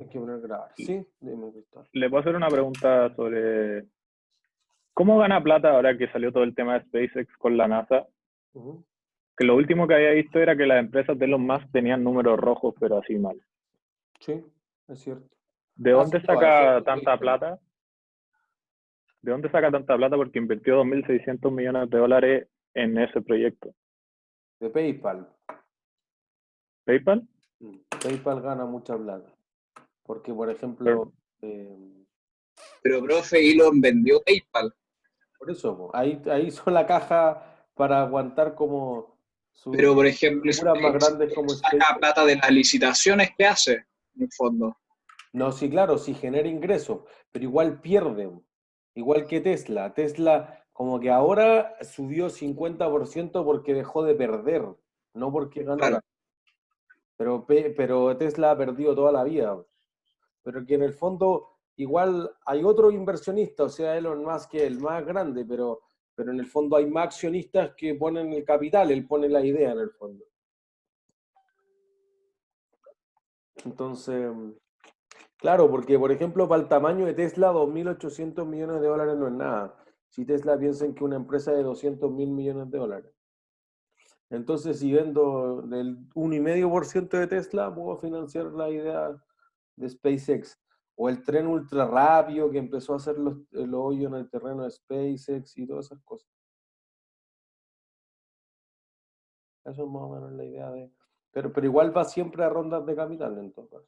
Hay que poner grabar. Sí, dime, Cristóbal. Le puedo hacer una pregunta sobre cómo gana plata ahora que salió todo el tema de SpaceX con la NASA. Ujú. Que lo último que había visto era que las empresas de Elon Musk tenían números rojos, pero así mal. Sí, es cierto. ¿De Ah, sí, dónde no, eso saca lo he tanta visto. plata? ¿De dónde saca tanta plata? Porque invirtió 2.600 millones de dólares en ese proyecto. De PayPal. ¿PayPal? PayPal gana mucha plata. Porque, por Pero, ejemplo, Pero, profe, Elon vendió PayPal. por eso, po, ahí hizo la caja para aguantar como Pero, sus por ejemplo, locuras más grandes como saca SpaceX. plata de las licitaciones que hace, en el fondo. No, sí, claro, sí genera ingresos, pero igual pierde. Igual que Tesla. Tesla como que ahora subió 50% porque dejó de perder, no porque ganara. Claro. Pero Tesla ha perdido toda la vida. Pero que en el fondo igual hay otro inversionista, o sea, Elon Musk que es el más grande, pero en el fondo hay más accionistas que ponen el capital, él pone la idea en el fondo. Entonces, claro, porque por ejemplo, para el tamaño de Tesla, 2.800 millones de dólares no es nada. Si Tesla piensen que una empresa de 200.000 millones de dólares. Entonces, si vendo el 1,5% de Tesla, puedo financiar la idea de SpaceX. O el tren ultra rápido que empezó a hacer el hoyo en el terreno de SpaceX y todas esas cosas. Eso es más o menos la idea de... Pero igual va siempre a rondas de capital en todo caso.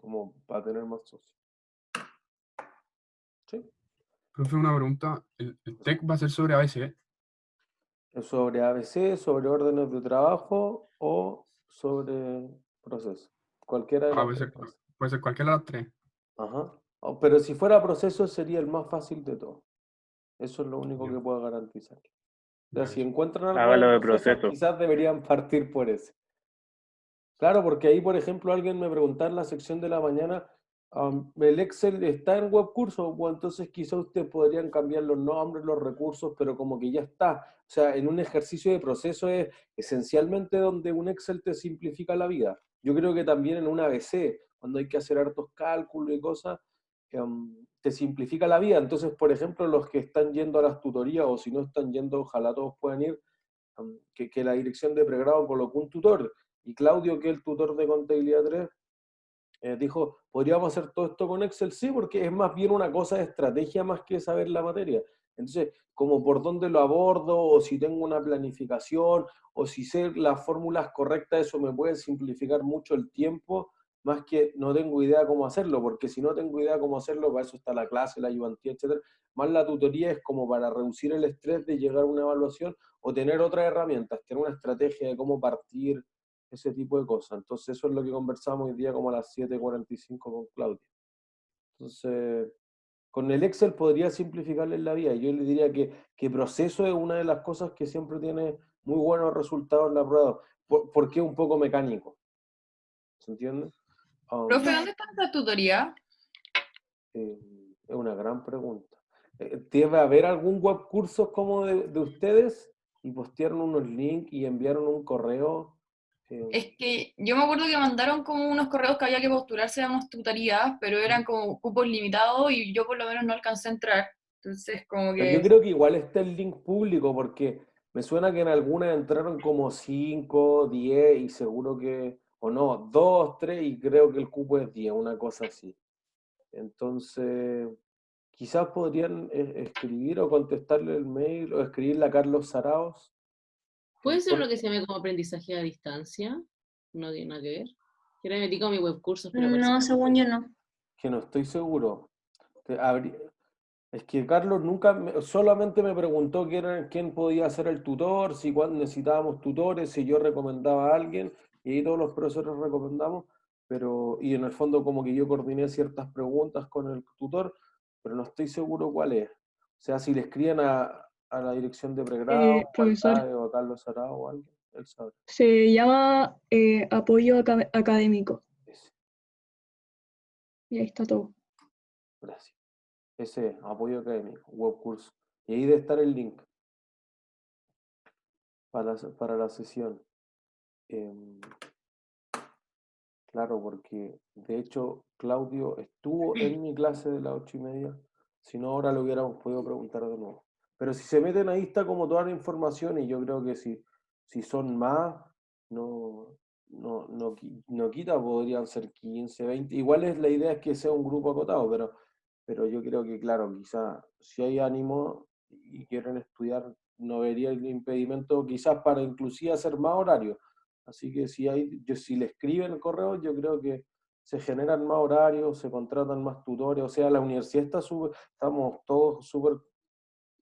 Como para tener más socios. Sí. Profe, una pregunta. ¿El TEC va a ser sobre ABC? ¿Es sobre ABC, sobre órdenes de trabajo o sobre proceso? Cualquiera de las tres cosas. Puede ser cualquiera de las tres. Ajá. Pero si fuera proceso sería el más fácil de todo. Eso es lo único Ya, que puedo garantizar. O sea, ya, si eso. encuentran algo de hágalo de procesos, proceso. quizás deberían partir por ese. Claro, porque ahí, por ejemplo, alguien me preguntaba en la sección de la mañana, el Excel está en webcursos, pues entonces quizá ustedes podrían cambiar los nombres, los recursos, pero como que ya está. O sea, en un ejercicio de proceso es esencialmente donde un Excel te simplifica la vida. Yo creo que también en un ABC, cuando hay que hacer hartos cálculos y cosas, te simplifica la vida. Entonces, por ejemplo, los que están yendo a las tutorías o si no están yendo, ojalá todos puedan ir, que la dirección de pregrado colocó un tutor. Y Claudio, que es el tutor de Contabilidad 3, dijo, ¿podríamos hacer todo esto con Excel? Sí, porque es más bien una cosa de estrategia más que saber la materia. Entonces, como por dónde lo abordo, o si tengo una planificación, o si sé las fórmulas correctas, eso me puede simplificar mucho el tiempo, más que no tengo idea cómo hacerlo, porque si no tengo idea cómo hacerlo, para eso está la clase, la ayudantía, etcétera. Más la tutoría es como para reducir el estrés de llegar a una evaluación o tener otras herramientas, tener una estrategia de cómo partir, ese tipo de cosas. Entonces eso es lo que conversamos hoy día como a las 7:45 con Claudia. Entonces, con el Excel podría simplificarle la vida. Yo le diría que proceso es una de las cosas que siempre tiene muy buenos resultados en la prueba, porque es un poco mecánico. ¿Se entiende? Profe, ¿dónde está esta tutoría? Es una gran pregunta. ¿Debe haber algún web curso como de ustedes? Y postearon unos links y enviaron un correo. Es que yo me acuerdo que mandaron como unos correos que había que postularse a unas tutorías, pero eran como cupos limitados y yo por lo menos no alcancé a entrar. Entonces, como Yo que... creo que igual está el link público porque me suena que en algunas entraron como 5, 10 y seguro que, o no, 2, 3 y creo que el cupo es 10, una cosa así. Entonces, quizás podrían escribir o contestarle el mail o escribirle a Carlos Saraos. ¿Puede ser lo que se llame como aprendizaje a distancia? No tiene nada que ver. Yo le metí con mi webcursos, pero parece No, según yo no. Que no estoy seguro. Te- habrí- Es que Carlos nunca, solamente me preguntó quién podía ser el tutor, si cuando necesitábamos tutores, si yo recomendaba a alguien, y ahí todos los profesores recomendamos, y en el fondo como que yo coordiné ciertas preguntas con el tutor, pero no estoy seguro cuál es. O sea, si le escriben a la dirección de pregrado, o al Profesor, TAE, o a Carlos Arao o a alguien, él sabe. se llama apoyo académico. Ese, Y ahí está todo. gracias. Ese, apoyo académico, web curso. Y ahí debe estar el link para la sesión. Em, Claro, porque de hecho Claudio estuvo en mi clase de las 8:30, si no ahora lo hubiéramos podido preguntar de nuevo. Pero si se meten ahí está como toda la información y yo creo que si son más, no, no quita, podrían ser 15, 20. Igual es la idea es que sea un grupo acotado, pero yo creo que claro, quizás si hay ánimo y quieren estudiar, no vería el impedimento quizás para inclusive hacer más horarios. Así que si le escriben el correo, yo creo que se generan más horarios, se contratan más tutores, o sea, la universidad estamos todos súper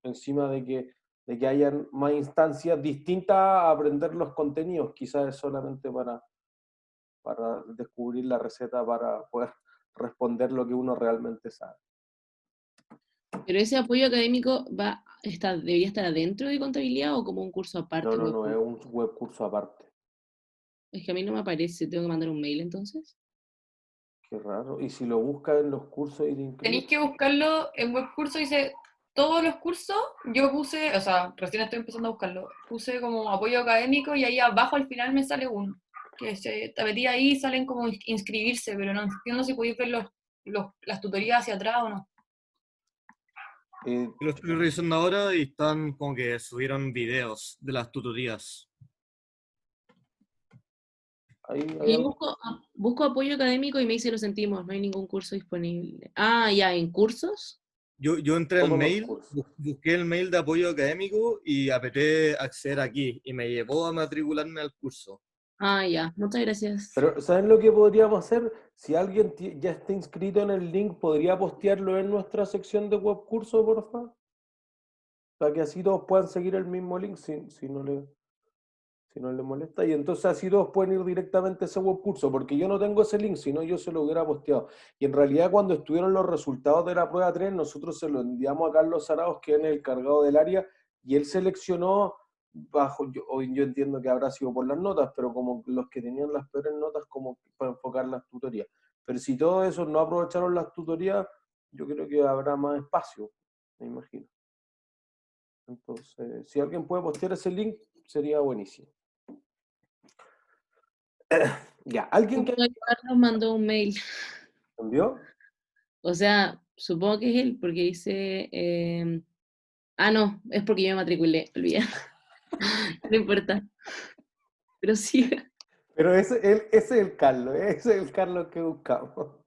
encima de que hayan más instancias distintas a aprender los contenidos, quizás es solamente para descubrir la receta para poder responder lo que uno realmente sabe. Pero ese apoyo académico debería estar adentro de contabilidad o como un curso aparte. No, es un web curso aparte. Es que a mí no me aparece, tengo que mandar un mail entonces. Qué raro. Y si lo buscas en los cursos y te Tenéis inscribes, que buscarlo en webcurso, dice todos los cursos. Yo puse, o sea, recién estoy empezando a buscarlo. Puse como apoyo académico y ahí abajo al final me sale uno. Que te metí ahí y salen como inscribirse, pero no entiendo si podéis ver las tutorías hacia atrás o no. Lo estoy revisando ahora y están como que subieron videos de las tutorías. Y busco apoyo académico y me dice lo sentimos, no hay ningún curso disponible. Ah, ya, ¿en cursos? Yo entré al todos los mail, cursos. busqué el mail de apoyo académico y apreté acceder aquí y me llevó a matricularme al curso. Ah, ya, muchas gracias. Pero, ¿saben lo que podríamos hacer? Si alguien ya está inscrito en el link, ¿podría postearlo en nuestra sección de web curso, por favor? Para que así todos puedan seguir el mismo link si no le molesta. Y entonces así todos pueden ir directamente a ese web curso, porque yo no tengo ese link, si no yo se lo hubiera posteado. Y en realidad cuando estuvieron los resultados de la prueba 3, nosotros se lo enviamos a Carlos Arauz, que es el cargado del área, y él seleccionó yo entiendo que habrá sido por las notas, pero como los que tenían las peores notas, como para enfocar las tutorías. Pero si todos esos no aprovecharon las tutorías, yo creo que habrá más espacio, me imagino. Entonces, si alguien puede postear ese link, sería buenísimo. Ya, ¿alguien que Carlos mandó un mail. envió? O sea, supongo que es él, porque dice... no, es porque yo me matriculé, olvida. No importa. Pero sí. Pero ese es el Carlos, ese es el Carlos que buscamos.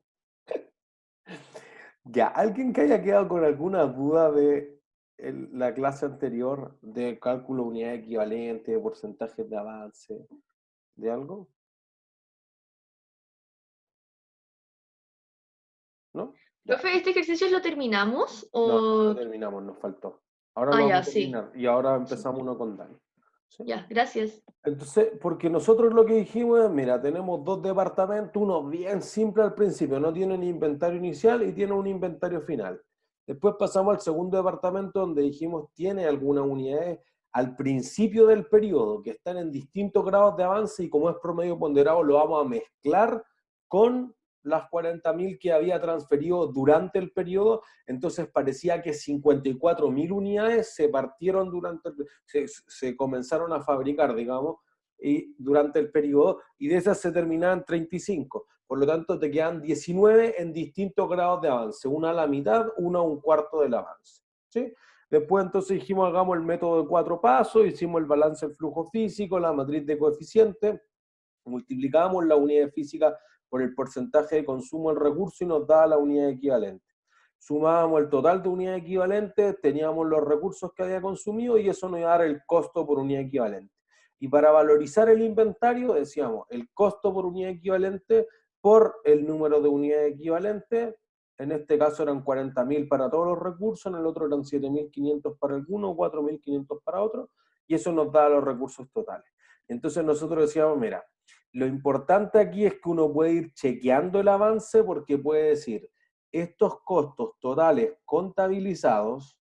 Ya, ¿alguien que haya quedado con alguna duda de la clase anterior de cálculo de unidad equivalente, de porcentajes de avance, de algo? ¿No? Ya. Profe, ¿este ejercicio lo terminamos? No, O... no terminamos, nos faltó. Ahora lo ya, vamos a sí. terminar. Y ahora empezamos uno con Dani. ¿Sí? Ya, gracias. Entonces, porque nosotros lo que dijimos es, mira, tenemos dos departamentos, uno bien simple al principio, no tiene ni inventario inicial y tiene un inventario final. Después pasamos al segundo departamento donde dijimos, tiene algunas unidades al principio del periodo que están en distintos grados de avance y como es promedio ponderado lo vamos a mezclar con las 40.000 que había transferido durante el periodo, entonces parecía que 54.000 unidades se partieron se comenzaron a fabricar, digamos, y durante el periodo, y de esas se terminaban 35. Por lo tanto, te quedan 19 en distintos grados de avance, una a la mitad, una a un cuarto del avance. ¿Sí? Después entonces dijimos, hagamos el método de 4 pasos, hicimos el balance del flujo físico, la matriz de coeficientes, multiplicamos la unidad física por el porcentaje de consumo del recurso y nos da la unidad equivalente. Sumábamos el total de unidades equivalentes, teníamos los recursos que había consumido y eso nos iba a dar el costo por unidad equivalente. Y para valorizar el inventario decíamos el costo por unidad equivalente por el número de unidades equivalentes, en este caso eran 40.000 para todos los recursos, en el otro eran 7.500 para alguno, 4.500 para otro, y eso nos da los recursos totales. Entonces nosotros decíamos, mira, lo importante aquí es que uno puede ir chequeando el avance porque puede decir, estos costos totales contabilizados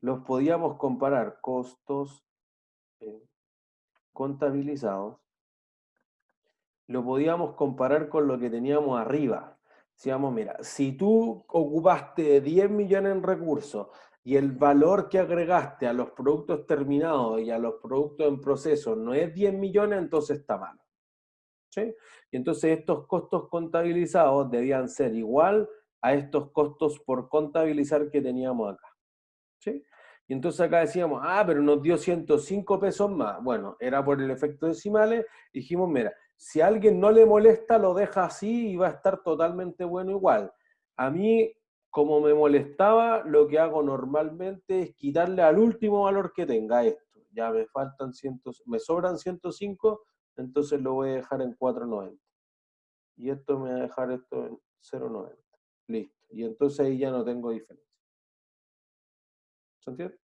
los podíamos comparar, costos contabilizados, lo podíamos comparar con lo que teníamos arriba. Decíamos, mira, si tú ocupaste 10 millones en recursos y el valor que agregaste a los productos terminados y a los productos en proceso no es 10 millones, entonces está malo. ¿sí? Y entonces estos costos contabilizados debían ser igual a estos costos por contabilizar que teníamos acá, ¿sí? Y entonces acá decíamos, ah, pero nos dio 105 pesos más. Bueno, era por el efecto decimales. Dijimos, mira, si a alguien no le molesta, lo deja así y va a estar totalmente bueno igual. A mí, como me molestaba, lo que hago normalmente es quitarle al último valor que tenga esto. Ya me faltan me sobran 105, entonces lo voy a dejar en 4.90. Y esto me va a dejar esto en 0.90. Listo. Y entonces ahí ya no tengo diferencia. ¿Se entiende?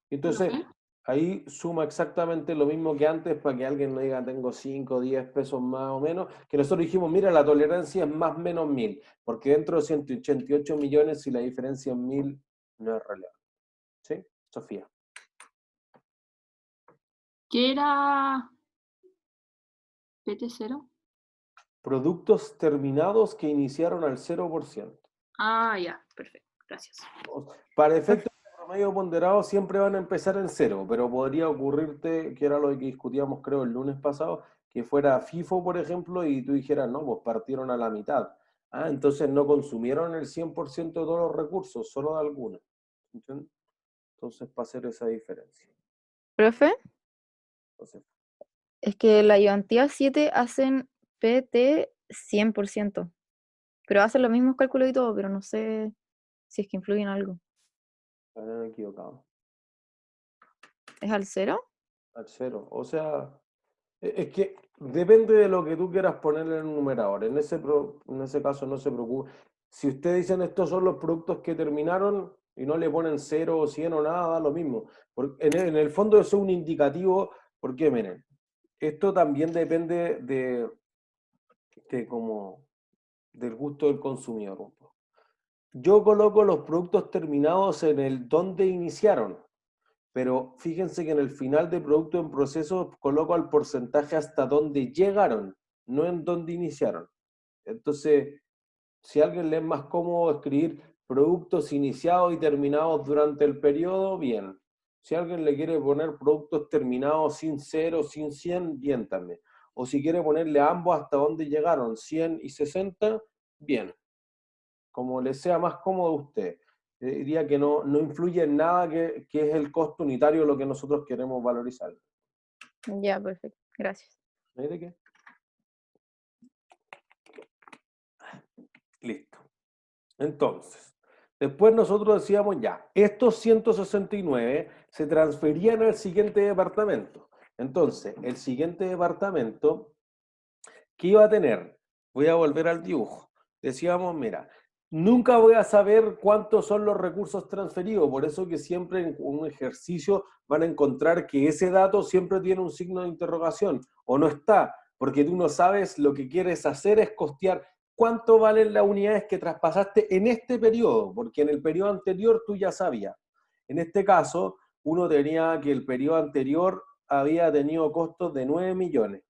Entonces, ahí suma exactamente lo mismo que antes para que alguien no diga tengo 5 o 10 pesos más o menos, que nosotros dijimos, mira, la tolerancia es más o menos 1000, porque dentro de 188 millones, si la diferencia es 1000, no es relevante. ¿Sí? Sofía. ¿Qué era PT0? Productos terminados que iniciaron al 0%. Ah, ya, perfecto, gracias. Para efectos de promedio ponderado siempre van a empezar en 0, pero podría ocurrirte, que era lo que discutíamos creo el lunes pasado, que fuera FIFO, por ejemplo, y tú dijeras, no, pues partieron a la mitad. Ah, entonces no consumieron el 100% de todos los recursos, solo de algunos. ¿Entiendes? Entonces, para hacer esa diferencia. Profe, Entonces, es que la ayudantía 7 hacen PT 100%, pero hacen los mismos cálculos y todo, pero no sé si es que influyen algo. están equivocados. ¿Es al 0? Al 0. O sea, es que depende de lo que tú quieras ponerle en el numerador. En ese caso no se preocupe. Si ustedes dicen estos son los productos que terminaron y no le ponen 0 o 100 o nada, da lo mismo. Porque en el fondo eso es un indicativo, porque miren, esto también depende como del gusto del consumidor un poco. Yo coloco los productos terminados en el donde iniciaron. Pero fíjense que en el final de producto en proceso coloco al porcentaje hasta dónde llegaron, no en dónde iniciaron. Entonces, si a alguien le es más cómodo escribir productos iniciados y terminados durante el periodo, bien. Si a alguien le quiere poner productos terminados sin 0, sin 100, bien también. O si quiere ponerle ambos hasta dónde llegaron, 100 y 60, bien. Como le sea más cómodo a usted. Diría que no influye en nada que es el costo unitario lo que nosotros queremos valorizar. Ya, perfecto, gracias. ¿No hay de qué? Listo. Entonces, después nosotros decíamos ya, estos 169 se transferían al siguiente departamento. Entonces, el siguiente departamento, ¿qué iba a tener? Voy a volver al dibujo. Decíamos, mira, nunca voy a saber cuántos son los recursos transferidos, por eso que siempre en un ejercicio van a encontrar que ese dato siempre tiene un signo de interrogación, o no está, porque tú no sabes, lo que quieres hacer es costear cuánto valen las unidades que traspasaste en este periodo, porque en el periodo anterior tú ya sabías. En este caso, uno tenía que el periodo anterior había tenido costos de 9 millones.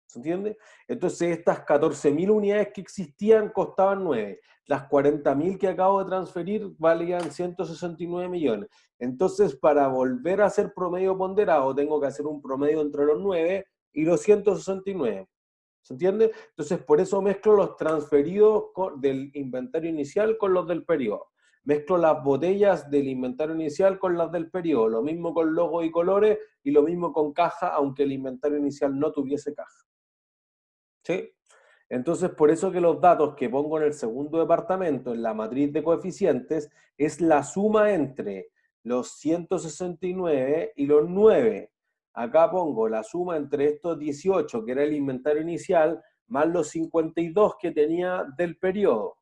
¿Se entiende? Entonces estas 14.000 unidades que existían costaban 9. Las 40.000 que acabo de transferir valían 169 millones. Entonces, para volver a hacer promedio ponderado, tengo que hacer un promedio entre los 9 y los 169. ¿Se entiende? Entonces, por eso mezclo los transferidos del inventario inicial con los del periodo. Mezclo las botellas del inventario inicial con las del periodo. Lo mismo con logos y colores y lo mismo con caja, aunque el inventario inicial no tuviese caja. ¿Sí? Entonces, por eso que los datos que pongo en el segundo departamento, en la matriz de coeficientes, es la suma entre los 169 y los 9. Acá pongo la suma entre estos 18, que era el inventario inicial, más los 52 que tenía del periodo.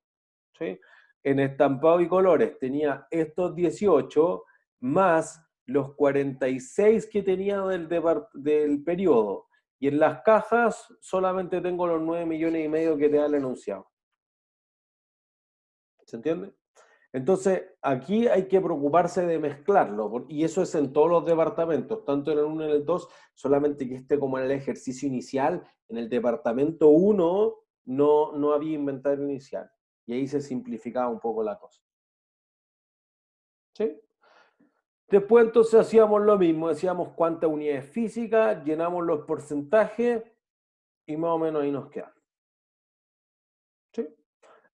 ¿Sí? En estampado y colores tenía estos 18 más los 46 que tenía del periodo. Y en las cajas solamente tengo los 9 millones y medio que te da el enunciado. ¿Se entiende? Entonces, aquí hay que preocuparse de mezclarlo, y eso es en todos los departamentos, tanto en el 1 y en el 2, solamente que esté como en el ejercicio inicial, en el departamento 1 no había inventario inicial, y ahí se simplificaba un poco la cosa. ¿Sí? Después entonces hacíamos lo mismo, decíamos cuántas unidades físicas, llenamos los porcentajes, Y más o menos ahí nos quedamos. ¿Sí?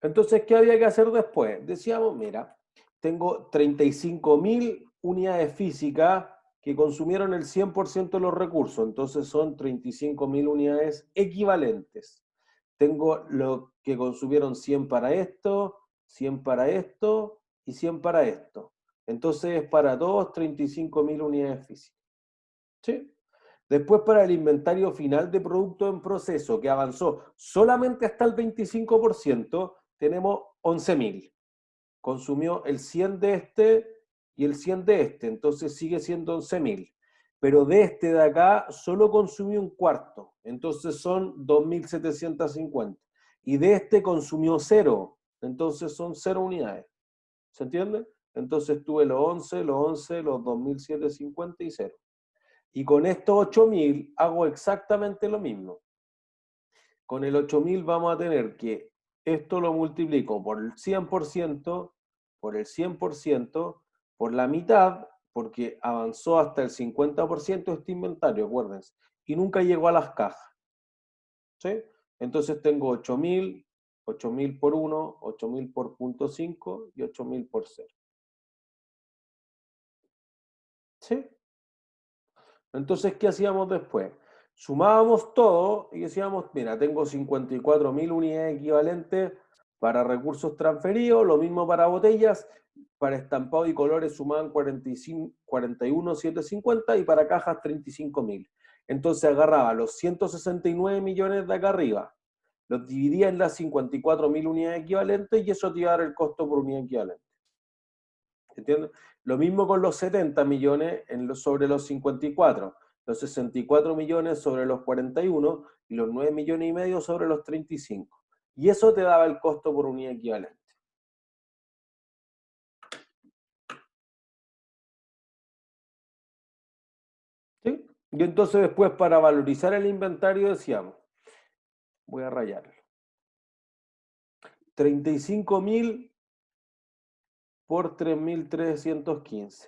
Entonces, ¿qué había que hacer después? Decíamos, mira, tengo 35.000 unidades físicas que consumieron el 100% de los recursos, entonces son 35.000 unidades equivalentes. Tengo lo que consumieron 100 para esto, 100 para esto y 100 para esto. Entonces, para todos, 35.000 unidades físicas. ¿Sí? Después, para el inventario final de producto en proceso, que avanzó solamente hasta el 25%, tenemos 11.000. Consumió el 100 de este y el 100 de este, entonces sigue siendo 11.000. Pero de este de acá solo consumió un cuarto, entonces son 2.750. Y de este consumió 0, entonces son 0 unidades. ¿Se entiende? Entonces tuve los 11, los 2.750 y 0. Y con estos 8.000 hago exactamente lo mismo. Con el 8.000 vamos a tener que esto lo multiplico por el 100%, por el 100%, por la mitad, porque avanzó hasta el 50% este inventario, acuérdense, y nunca llegó a las cajas. ¿Sí? Entonces tengo 8.000, 8.000 por 1, 8.000 por 0.5 y 8.000 por 0. ¿Sí? Entonces, ¿qué hacíamos después? Sumábamos todo y decíamos, mira, tengo 54.000 unidades equivalentes para recursos transferidos, lo mismo para botellas, para estampado y colores sumaban 41.750 y para cajas 35.000. Entonces agarraba los 169 millones de acá arriba, los dividía en las 54.000 unidades equivalentes y eso te iba a dar el costo por unidad equivalente. ¿Entiendes? Lo mismo con los 70 millones sobre los 54, los 64 millones sobre los 41 y los 9 millones y medio sobre los 35. Y eso te daba el costo por unidad equivalente. ¿Sí? Y entonces después para valorizar el inventario decíamos, voy a rayarlo, 35.000 por 3.315,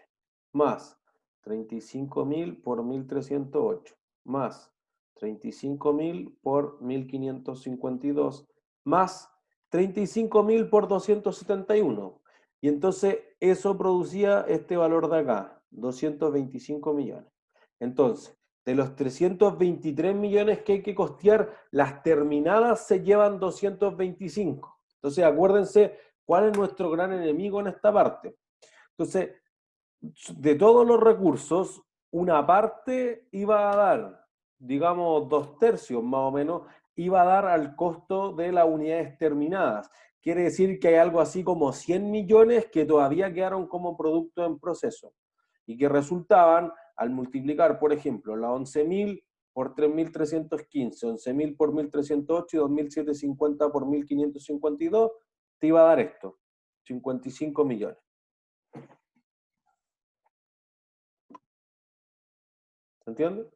más 35.000 por 1.308, más 35.000 por 1.552, más 35.000 por 271. Y entonces eso producía este valor de acá, 225 millones. Entonces, de los 323 millones que hay que costear, las terminadas se llevan 225. Entonces, acuérdense cuál es nuestro gran enemigo en esta parte. Entonces, de todos los recursos, una parte iba a dar, digamos, 2/3 más o menos, iba a dar al costo de las unidades terminadas. Quiere decir que hay algo así como 100 millones que todavía quedaron como producto en proceso y que resultaban, al multiplicar, por ejemplo, las 11.000 por 3.315, 11.000 por 1.308 y 2.750 por 1.552, te iba a dar esto, 55 millones. ¿Se entiende?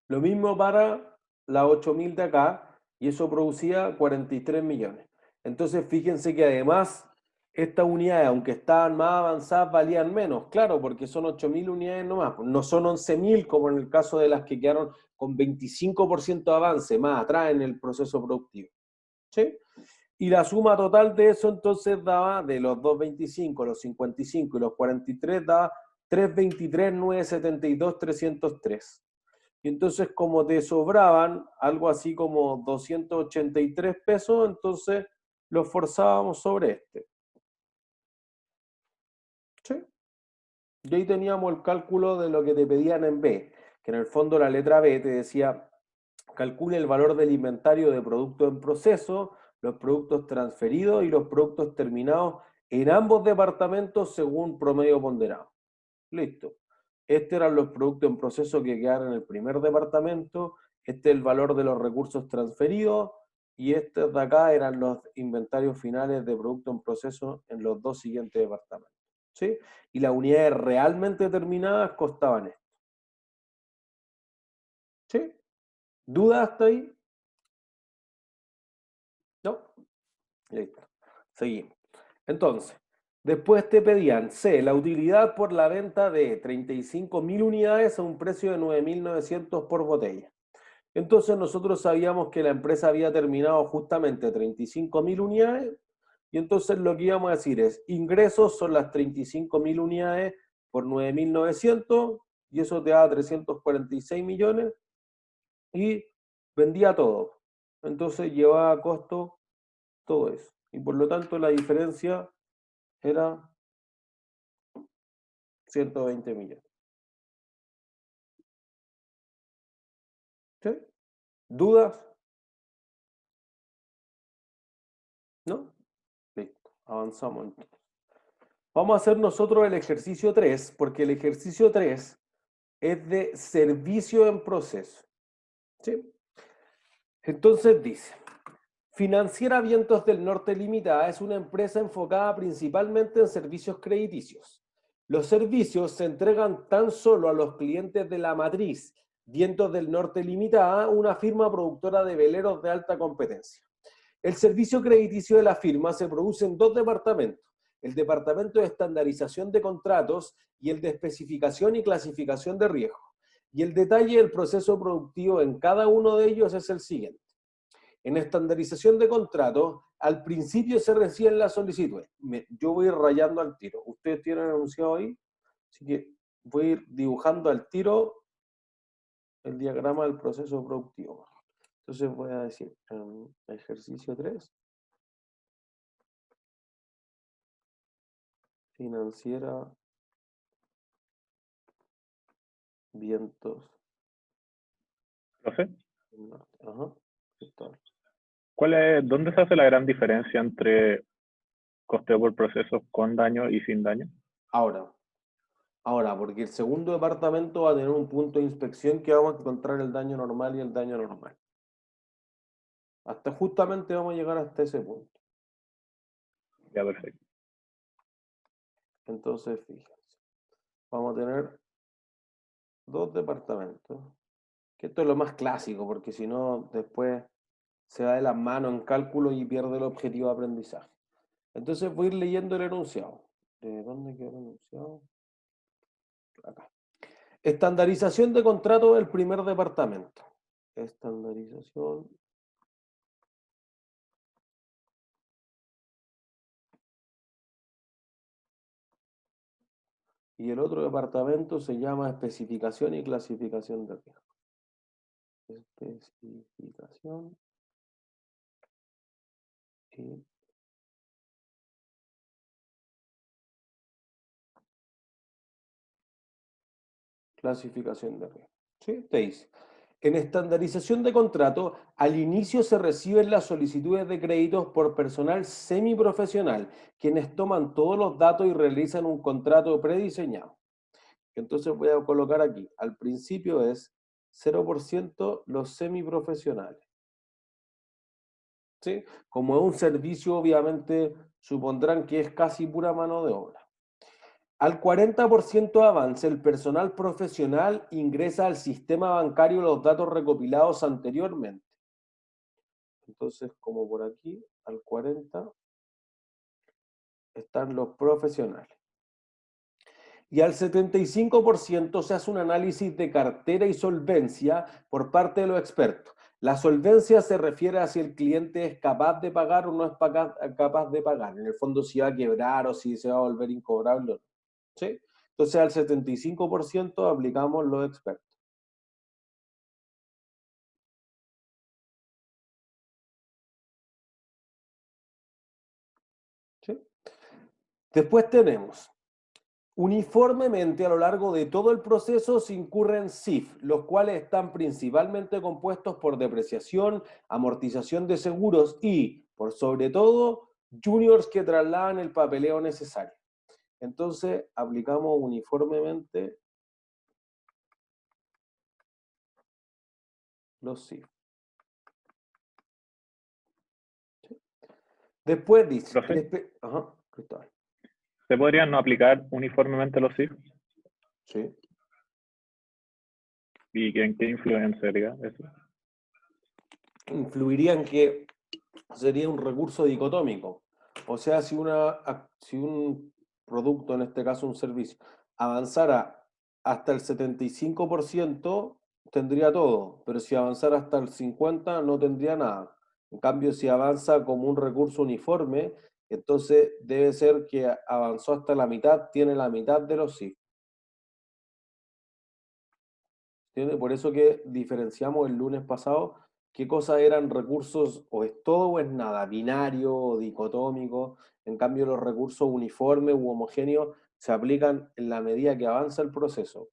Lo mismo para las 8.000 de acá, y eso producía 43 millones. Entonces, fíjense que además, estas unidades, aunque estaban más avanzadas, valían menos. Claro, porque son 8.000 unidades nomás. No son 11.000 como en el caso de las que quedaron con 25% de avance más atrás en el proceso productivo. ¿Sí? Y la suma total de eso entonces daba, de los 225, los 55 y los 43, daba 323, 972, 303. Y entonces como te sobraban algo así como 283 pesos, entonces los forzábamos sobre este. ¿Sí? Y ahí teníamos el cálculo de lo que te pedían en B, que en el fondo la letra B te decía, calcule el valor del inventario de productos en proceso, los productos transferidos y los productos terminados en ambos departamentos según promedio ponderado. Listo. Estos eran los productos en proceso que quedaron en el primer departamento, este es el valor de los recursos transferidos y estos de acá eran los inventarios finales de productos en proceso en los dos siguientes departamentos. ¿Sí? Y las unidades realmente terminadas costaban esto. ¿Sí? ¿Dudas hasta ahí? ¿No? Listo. Seguimos. Entonces, después te pedían C, la utilidad por la venta de 35.000 unidades a un precio de 9.900 por botella. Entonces nosotros sabíamos que la empresa había terminado justamente 35.000 unidades, y entonces lo que íbamos a decir es, ingresos son las 35.000 unidades por 9.900, y eso te da 346 millones, y vendía todo. Entonces llevaba a costo todo eso. Y por lo tanto la diferencia era 120 millones. ¿Sí? ¿Dudas? ¿No? Listo, avanzamos entonces. Vamos a hacer nosotros el ejercicio 3, porque el ejercicio 3 es de servicio en proceso. ¿Sí? Entonces dice, Financiera Vientos del Norte Limitada es una empresa enfocada principalmente en servicios crediticios. Los servicios se entregan tan solo a los clientes de la matriz Vientos del Norte Limitada, una firma productora de veleros de alta competencia. El servicio crediticio de la firma se produce en dos departamentos, el departamento de estandarización de contratos y el de especificación y clasificación de riesgo. Y el detalle del proceso productivo en cada uno de ellos es el siguiente. En estandarización de contratos, al principio se reciben las solicitudes. Yo voy a ir rayando al tiro. Ustedes tienen anunciado ahí, así que voy a ir dibujando al tiro el diagrama del proceso productivo. Entonces voy a decir, ejercicio 3, Financiera Vientos ¿Profe? del Norte. Ajá. Cristóbal. ¿Dónde se hace la gran diferencia entre costeo por procesos con daño y sin daño? Ahora, porque el segundo departamento va a tener un punto de inspección que vamos a encontrar el daño normal y el daño normal. Hasta justamente vamos a llegar hasta ese punto. Ya, perfecto. Entonces, fíjense. Vamos a tener dos departamentos. Que esto es lo más clásico, porque si no, después se va de las manos en cálculo y pierde el objetivo de aprendizaje. Entonces voy a ir leyendo el enunciado. ¿De dónde quedó el enunciado? Acá. Estandarización de contrato del primer departamento. Estandarización. Y el otro departamento se llama especificación y clasificación de riesgo. Especificación y clasificación de riesgo. ¿Sí? Te dice. En estandarización de contrato, al inicio se reciben las solicitudes de créditos por personal semiprofesional, quienes toman todos los datos y realizan un contrato prediseñado. Entonces voy a colocar aquí, al principio es 0% los semiprofesionales. ¿Sí? Como es un servicio, obviamente supondrán que es casi pura mano de obra. Al 40% avance, el personal profesional ingresa al sistema bancario los datos recopilados anteriormente. Entonces, como por aquí, al 40 están los profesionales. Y al 75% se hace un análisis de cartera y solvencia por parte de los expertos. La solvencia se refiere a si el cliente es capaz de pagar o no es capaz de pagar. En el fondo, si va a quebrar o si se va a volver incobrable. ¿Sí? Entonces, al 75% aplicamos los expertos. ¿Sí? Después tenemos, uniformemente a lo largo de todo el proceso se incurren CIF, los cuales están principalmente compuestos por depreciación, amortización de seguros y, por sobre todo, juniors que trasladan el papeleo necesario. Entonces, aplicamos uniformemente los CIF. ¿Sí? Después dice... Ajá, Cristóbal. ¿Se podrían no aplicar uniformemente los CIF? Sí. ¿Y en qué influenciaría eso? Influiría en que sería un recurso dicotómico. O sea, si un producto, en este caso un servicio, avanzara hasta el 75%, tendría todo, pero si avanzara hasta el 50 no tendría nada. En cambio, si avanza como un recurso uniforme, entonces debe ser que avanzó hasta la mitad, tiene la mitad de los SIF. ¿Entiendes? Por eso que diferenciamos el lunes pasado qué cosas eran recursos o es todo o es nada, binario o dicotómico. En cambio, los recursos uniformes u homogéneos se aplican en la medida que avanza el proceso,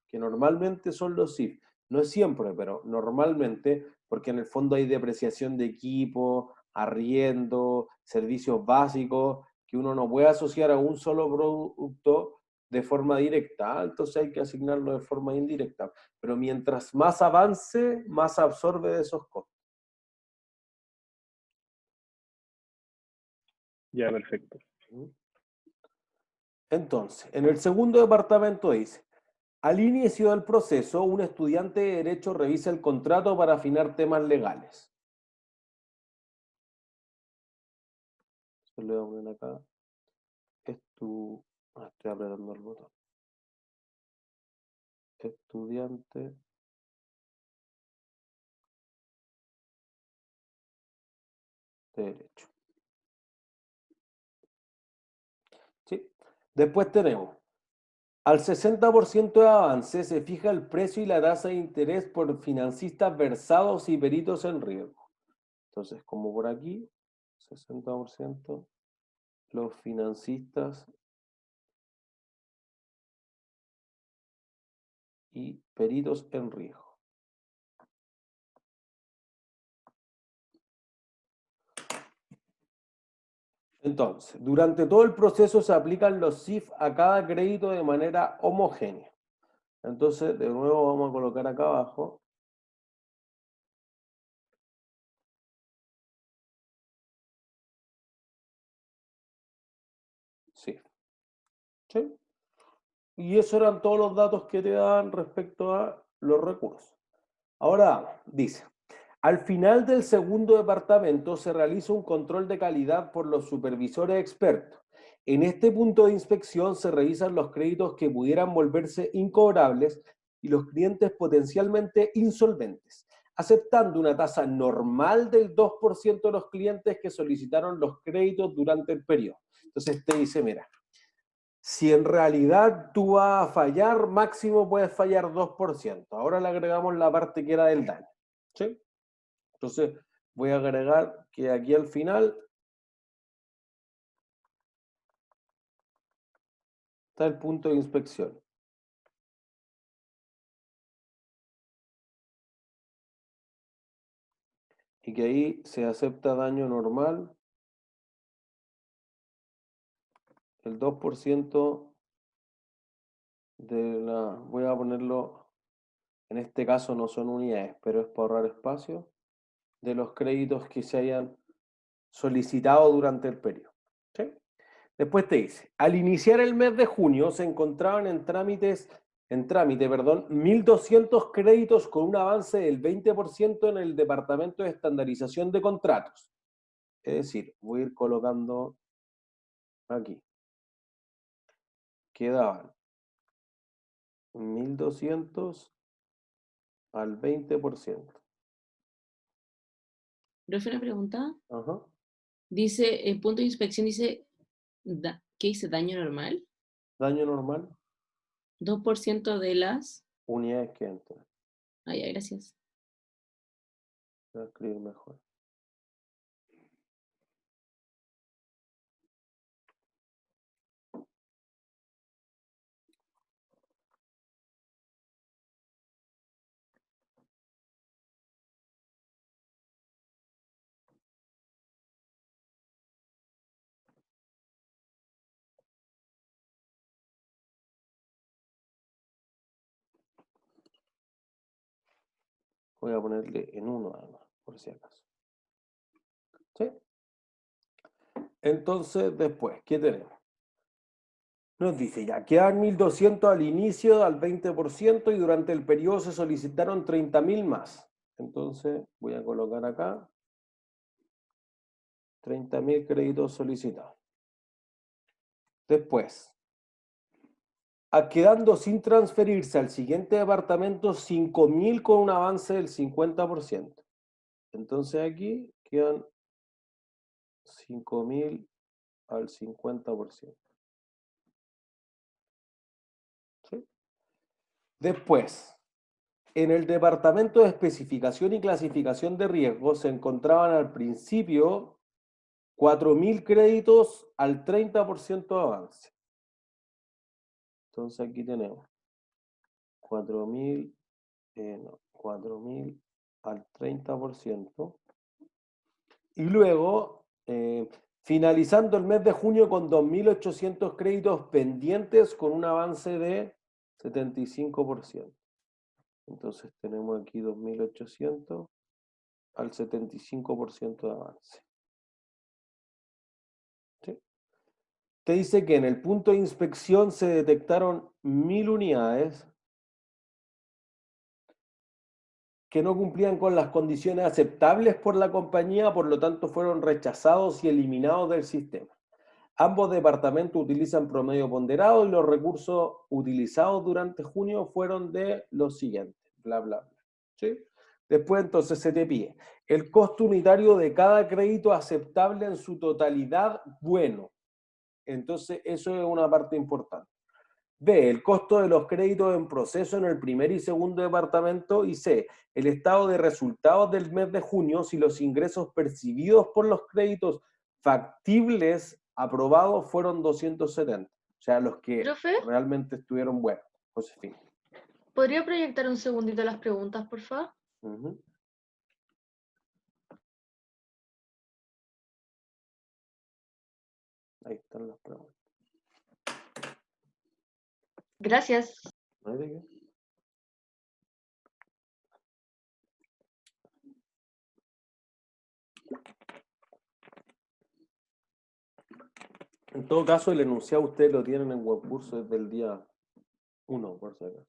que normalmente son los SIF. No es siempre, pero normalmente, porque en el fondo hay depreciación de equipo, arriendo, servicios básicos, que uno no puede asociar a un solo producto de forma directa, entonces hay que asignarlo de forma indirecta. Pero mientras más avance, más absorbe de esos costos. Ya, perfecto. Entonces, en el segundo departamento dice, al inicio del proceso, un estudiante de Derecho revisa el contrato para afinar temas legales. Eso le voy a poner acá. Estoy apretando el botón. Estudiante de Derecho. ¿Sí? Después tenemos, al 60% de avance se fija el precio y la tasa de interés por financistas versados y peritos en riesgo. Entonces, como por aquí, 60% los financistas y peritos en riesgo. Entonces, durante todo el proceso se aplican los SIF a cada crédito de manera homogénea. Entonces, de nuevo vamos a colocar acá abajo. SIF. ¿Sí? Y esos eran todos los datos que te dan respecto a los recursos. Ahora, dice, al final del segundo departamento se realiza un control de calidad por los supervisores expertos. En este punto de inspección se revisan los créditos que pudieran volverse incobrables y los clientes potencialmente insolventes, aceptando una tasa normal del 2% de los clientes que solicitaron los créditos durante el periodo. Entonces te dice, mira, si en realidad tú vas a fallar, máximo puedes fallar 2%. Ahora le agregamos la parte que era del daño. ¿Sí? Entonces voy a agregar que aquí al final está el punto de inspección. Y que ahí se acepta daño normal, el 2% de la... Voy a ponerlo, en este caso no son unidades, pero es para ahorrar espacio, de los créditos que se hayan solicitado durante el periodo. ¿Sí? Después te dice, al iniciar el mes de junio se encontraban en trámite, 1.200 créditos con un avance del 20% en el Departamento de Estandarización de Contratos. Es decir, voy a ir colocando aquí. Quedaban 1.200 al 20%. Profe, una pregunta. Ajá. Dice, el punto de inspección dice, ¿qué dice? ¿Daño normal? Daño normal, 2% de las... unidades que entran. Ah, ya, gracias. Voy a escribir mejor. Voy a ponerle en 1 además, por si acaso. ¿Sí? Entonces, después, ¿qué tenemos? Nos dice ya, quedan 1.200 al inicio, al 20%, y durante el periodo se solicitaron 30.000 más. Entonces, voy a colocar acá 30.000 créditos solicitados. Después, quedando sin transferirse al siguiente departamento 5.000 con un avance del 50%. Entonces aquí quedan 5.000 al 50%. ¿Sí? Después, en el departamento de especificación y clasificación de riesgos se encontraban al principio 4.000 créditos al 30% de avance. Entonces aquí tenemos 4.000 al 30%. Y luego, finalizando el mes de junio con 2.800 créditos pendientes con un avance de 75%. Entonces tenemos aquí 2.800 al 75% de avance. ¿Sí? Te dice que en el punto de inspección se detectaron 1.000 unidades que no cumplían con las condiciones aceptables por la compañía, por lo tanto fueron rechazados y eliminados del sistema. Ambos departamentos utilizan promedio ponderado y los recursos utilizados durante junio fueron de los siguientes, bla, bla, bla. ¿Sí? Después entonces se te pide el costo unitario de cada crédito aceptable en su totalidad, bueno. Entonces eso es una parte importante. B, el costo de los créditos en proceso en el primer y segundo departamento. Y C, el estado de resultados del mes de junio si los ingresos percibidos por los créditos factibles aprobados fueron 270. O sea, los que ¿Profe? realmente estuvieron buenos. Josefina. ¿Podría proyectar un segundito las preguntas, por favor? Ujú. Ahí están las preguntas. Gracias. ¿No hay de qué? En todo caso, el enunciado ustedes lo tienen en webcurso desde el día 1, por si acaso.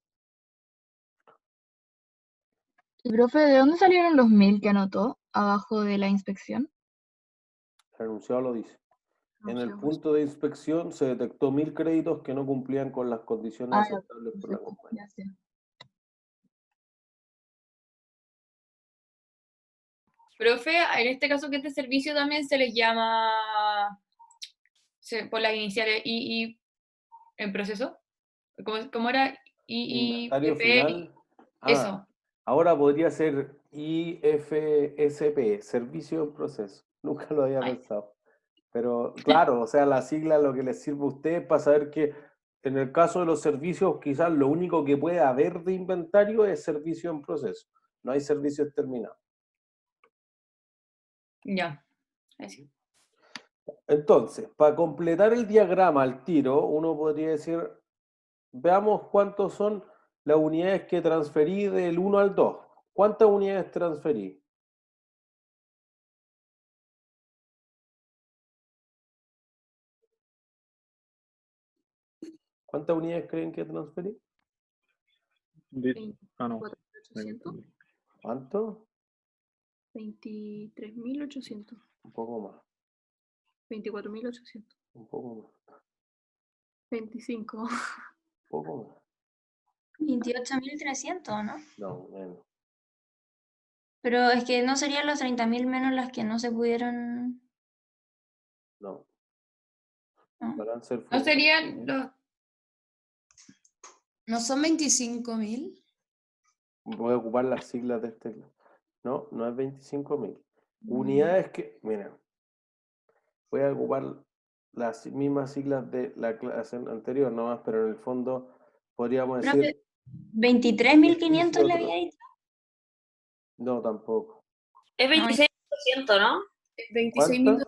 Y profe, ¿de dónde salieron los 1.000 que anotó abajo de la inspección? El enunciado lo dice. En el Enunciado, punto de inspección se detectó 1.000 créditos que no cumplían con las condiciones ya, aceptables por la perfecto, compañía. ya sé. Profe, en este caso que este servicio también se les llama por las iniciales II en proceso. ¿Cómo era? Inventario IIPP, final. eso. Ahora podría ser IFSP, servicio en proceso. Nunca lo había Ay, pensado. Pero claro, o sea, la sigla lo que les sirve a ustedes para saber que en el caso de los servicios, quizás lo único que puede haber de inventario es servicio en proceso. No hay servicios terminados. ya. Así. Entonces, para completar el diagrama al tiro, uno podría decir, veamos cuántos son las unidades que transferí del 1 al 2. ¿Cuántas unidades transferí? ¿Cuántas unidades creen que transferí? Ah, no. 24.800. ¿Cuánto? 23.800. Un poco más. 24.800. Un poco más. 25. Un poco más. 28.300, ¿no? No, menos. Pero es que no serían los 30.000 menos las que no se pudieron. No. ¿No? Balance del ¿No flujo. serían los... ¿No son 25.000? Voy a ocupar las siglas de este. No, no es 25.000. Unidades que, mira, voy a ocupar las mismas siglas de la clase anterior nomás, pero en el fondo podríamos Profe, decir 23.500 le había dicho. No, tampoco. Es 26.200, ¿no? 26.000.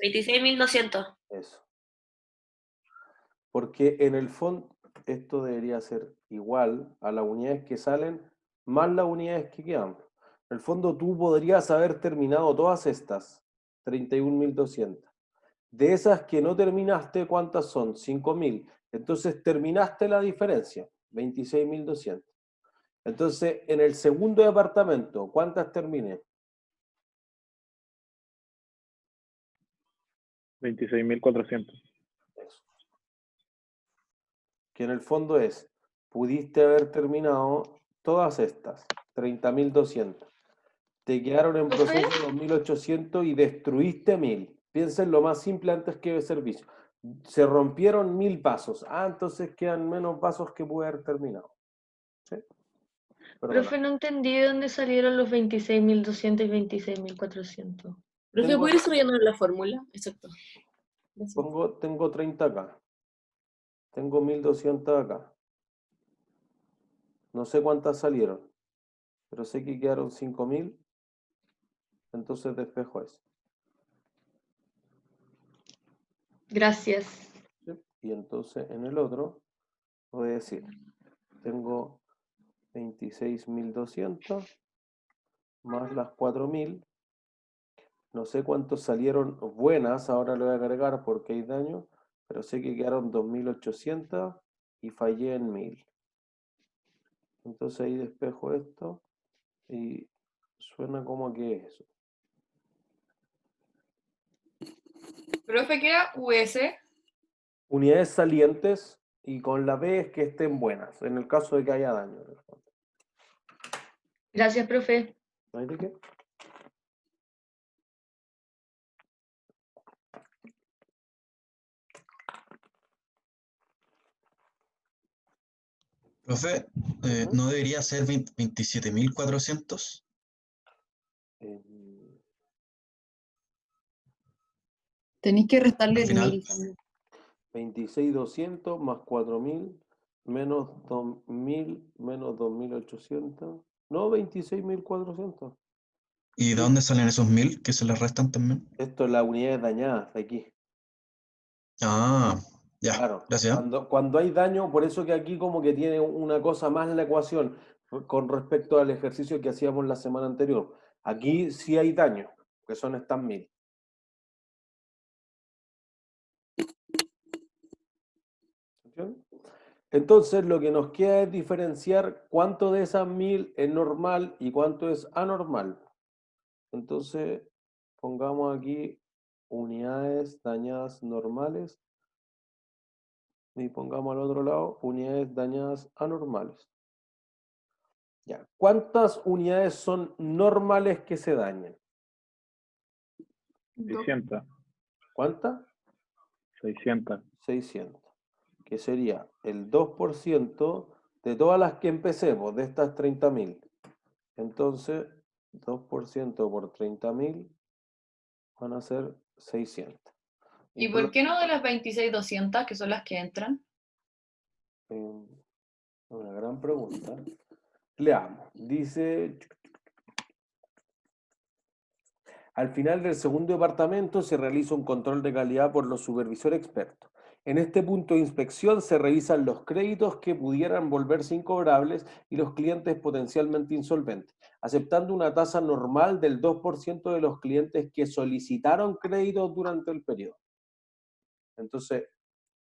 26.200. Eso. Porque en el fondo esto debería ser igual a las unidades que salen más las unidades que quedan. En el fondo tú podrías haber terminado todas estas, 31.200. De esas que no terminaste, ¿cuántas son? 5.000. Entonces terminaste la diferencia, 26.200. Entonces, en el segundo departamento, ¿cuántas terminé? 26.400. Eso. que en el fondo es, pudiste haber terminado todas estas, 30.200. Te quedaron en ¿Profe? proceso 2.800 y destruiste 1.000. Piensa en lo más simple antes que el servicio. Se rompieron 1.000 vasos. Entonces quedan menos vasos que pude haber terminado. ¿Sí? Perdona. Profe, no entendí de dónde salieron los 26.200 y 26.400. Profe, Tengo- ¿puede ir subiendo la fórmula? Exacto. Gracias. Tengo 30 acá. Tengo 1.200 acá. No sé cuántas salieron, pero sé que quedaron 5.000. Entonces despejo eso. Gracias. ¿Sí? Y entonces en el otro voy a decir, tengo 26.200 más las 4.000. No sé cuántos salieron buenas, ahora lo voy a agregar porque hay daño, pero sé que quedaron 2.800 y fallé en 1.000. Entonces ahí despejo esto y suena como que es eso. Profe, ¿qué era US? Unidades salientes y con la B es que estén buenas, en el caso de que haya daño. En el fondo. Gracias, profe. ¿No hay de qué? Profe, ¿no debería ser 27.400? Tenéis que restarle Al el final. 1000 también. 26.200 más 4.000 menos 2.000 menos 2.800. No, 26.400. ¿Y de dónde salen esos 1.000 que se les restan también? Esto es las unidades dañadas de aquí. Ah, ya, Claro, gracias. cuando hay daño, por eso que aquí como que tiene una cosa más la ecuación con respecto al ejercicio que hacíamos la semana anterior. Aquí sí hay daño, que son estas 1.000. ¿Entiendes? Entonces lo que nos queda es diferenciar cuánto de esas 1.000 es normal y cuánto es anormal. Entonces pongamos aquí unidades dañadas normales y pongamos al otro lado unidades dañadas anormales. Ya. ¿Cuántas unidades son normales que se dañen? 600. ¿Cuántas? 600. 600. Que sería el 2% de todas las que empecemos, de estas 30.000. Entonces, 2% por 30.000 van a ser 600. ¿Y por qué no de las 26.200, que son las que entran? Una gran pregunta. Leamos. Dice, al final del segundo departamento se realiza un control de calidad por los supervisores expertos. En este punto de inspección se revisan los créditos que pudieran volverse incobrables y los clientes potencialmente insolventes, aceptando una tasa normal del 2% de los clientes que solicitaron créditos durante el periodo. Entonces,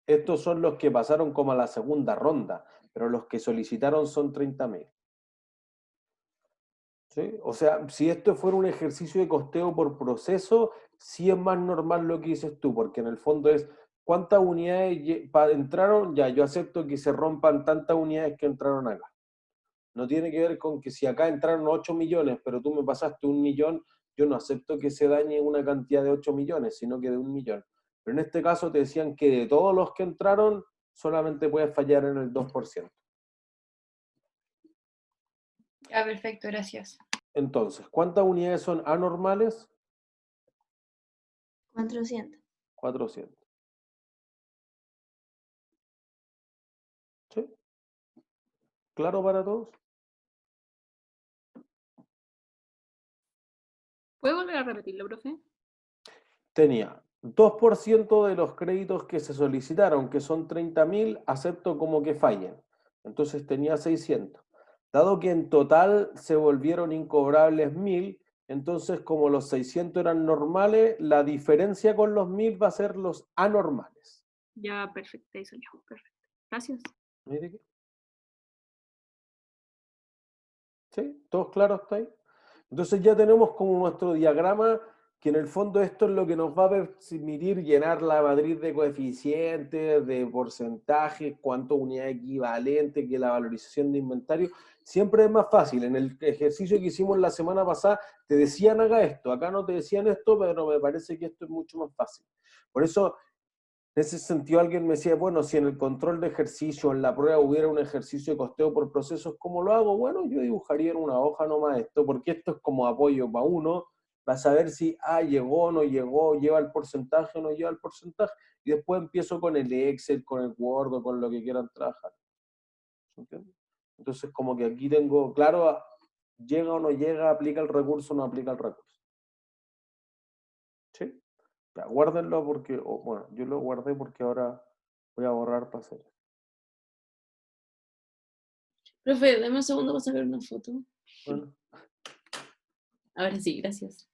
estos son los que pasaron como a la segunda ronda, pero los que solicitaron son 30.000. ¿Sí? O sea, si esto fuera un ejercicio de costeo por proceso, sí es más normal lo que dices tú, porque en el fondo es cuántas unidades entraron, ya yo acepto que se rompan tantas unidades que entraron acá. No tiene que ver con que si acá entraron 8 millones, pero tú me pasaste 1 millón, yo no acepto que se dañe una cantidad de 8 millones, sino que de 1 millón. Pero en este caso te decían que de todos los que entraron, solamente puedes fallar en el 2%. Ya, perfecto, gracias. Entonces, ¿cuántas unidades son anormales? 400. 400. ¿Sí? ¿Claro para todos? ¿Puede volver a repetirlo, profe? Tenía 2% de los créditos que se solicitaron, que son 30.000, acepto como que fallen. Entonces tenía 600. Dado que en total se volvieron incobrables 1.000, entonces como los 600 eran normales, la diferencia con los 1.000 va a ser los anormales. Ya, perfecto, ahí salió. Perfecto. Gracias. Mire que- ¿Sí? ¿Todos claros hasta ahí? Entonces ya tenemos como nuestro diagrama que en el fondo esto es lo que nos va a permitir llenar la matriz de coeficientes, de porcentajes, cuánto unidad equivalente, que la valorización de inventario. Siempre es más fácil. En el ejercicio que hicimos la semana pasada, te decían haga esto. Acá no te decían esto, pero me parece que esto es mucho más fácil. Por eso, en ese sentido, alguien me decía, bueno, si en el control de ejercicio, en la prueba hubiera un ejercicio de costeo por procesos, ¿cómo lo hago? Bueno, yo dibujaría en una hoja nomás esto, porque esto es como apoyo para uno, para saber si, llegó o no llegó, lleva el porcentaje o no lleva el porcentaje, y después empiezo con el Excel, con el Word, o con lo que quieran trabajar. ¿Entiendes? Entonces, como que aquí tengo, claro, llega o no llega, aplica el recurso o no aplica el recurso. ¿Sí? Ya, guárdenlo porque, bueno, yo lo guardé porque ahora voy a borrar para hacer. Profe, dame un segundo para sacar una foto. Bueno. Ahora sí, gracias.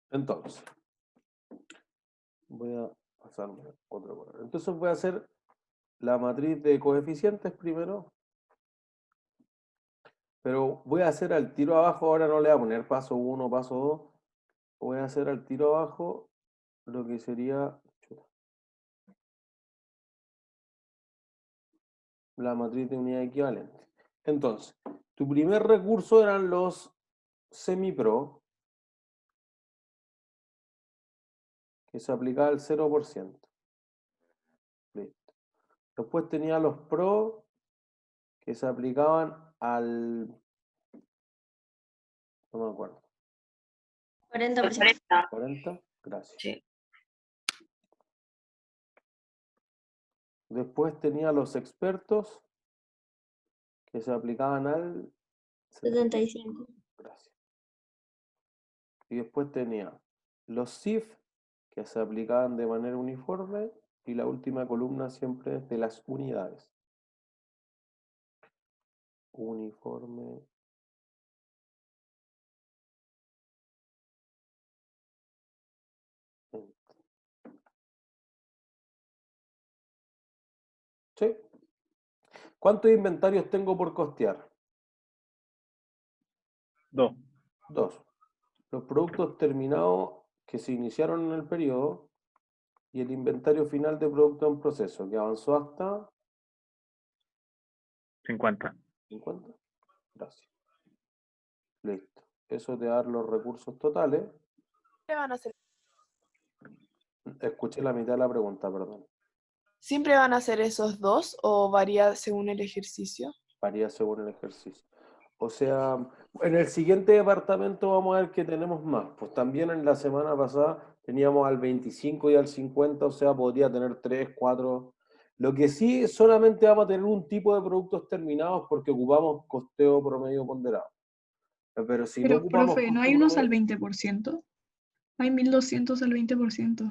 Entonces, voy a pasarme otro cuadro. Entonces voy a hacer la matriz de coeficientes primero. Pero voy a hacer al tiro abajo, ahora no le voy a poner paso 1, paso 2. Voy a hacer al tiro abajo lo que sería la matriz de unidad equivalente. Entonces, tu primer recurso eran los semi-pro, que se aplicaba el 0%. Listo. Después tenía los pro, que se aplicaban al... no me acuerdo. 40%. 40, gracias. Sí. Después tenía los expertos, que se aplicaban al 75. Gracias. Y después tenía los SIF, que se aplicaban de manera uniforme, y la última columna siempre de las unidades. Uniforme. ¿Sí? ¿Cuántos inventarios tengo por costear? 2. 2. Los productos terminados que se iniciaron en el periodo y el inventario final de productos en proceso, que avanzó hasta 50. 50. Gracias. Listo. Eso te da los recursos totales. ¿Qué van a hacer? Escuché la mitad de la pregunta, perdón. ¿Siempre van a ser esos dos o varía según el ejercicio? Varía según el ejercicio. O sea, en el siguiente departamento vamos a ver que tenemos más. Pues también en la semana pasada teníamos al 25 y al 50, o sea, podría tener 3, 4. Lo que sí, solamente vamos a tener un tipo de productos terminados porque ocupamos costeo promedio ponderado. Pero si no Pero, ocupamos profe, ¿no costo hay unos al promedio... 20%? Hay 1200 al 20%.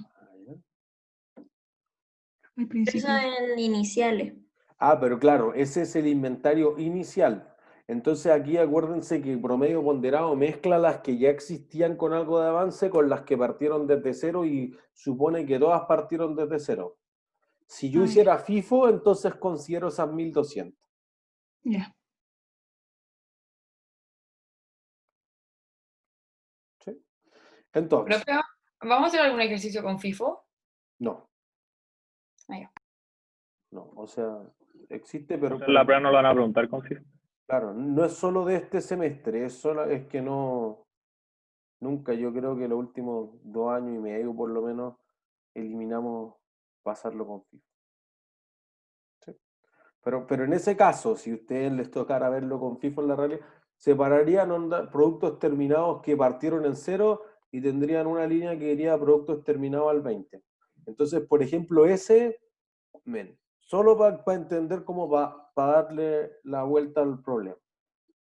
Al Eso principio. en iniciales. Pero claro, ese es el inventario inicial. Entonces aquí acuérdense que el promedio ponderado mezcla las que ya existían con algo de avance con las que partieron desde cero y supone que todas partieron desde cero. Si yo hiciera FIFO, entonces considero esas 1200. Ya. ¿Sí? Entonces, Profe, ¿vamos a hacer algún ejercicio con FIFO? no. Ya. No, o sea, existe, pero... En la prueba no lo van a preguntar con FIFO. Claro, no es solo de este semestre, es que no... Nunca, yo creo que los últimos 2 años y medio por lo menos eliminamos pasarlo con FIFO. ¿Sí? Pero en ese caso, si a ustedes les tocara verlo con FIFO en la realidad, separarían productos terminados que partieron en 0 y tendrían una línea que iría productos terminados al 20. Entonces, por ejemplo, ese, solo para entender cómo va a darle la vuelta al problema.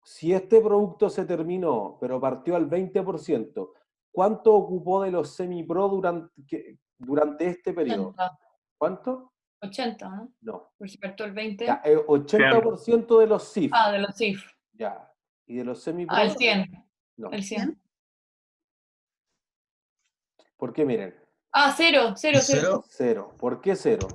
Si este producto se terminó, pero partió al 20%, ¿cuánto ocupó de los semi-pro durante este periodo? 80. ¿Cuánto? 80, ¿no? No. Por si partió el 20. Ya, 80% de los SIF. De los SIF. Ya. ¿Y de los semi-pro? El 100. No. El 100. ¿Por qué? Miren. 0. Cero. ¿Por qué 0?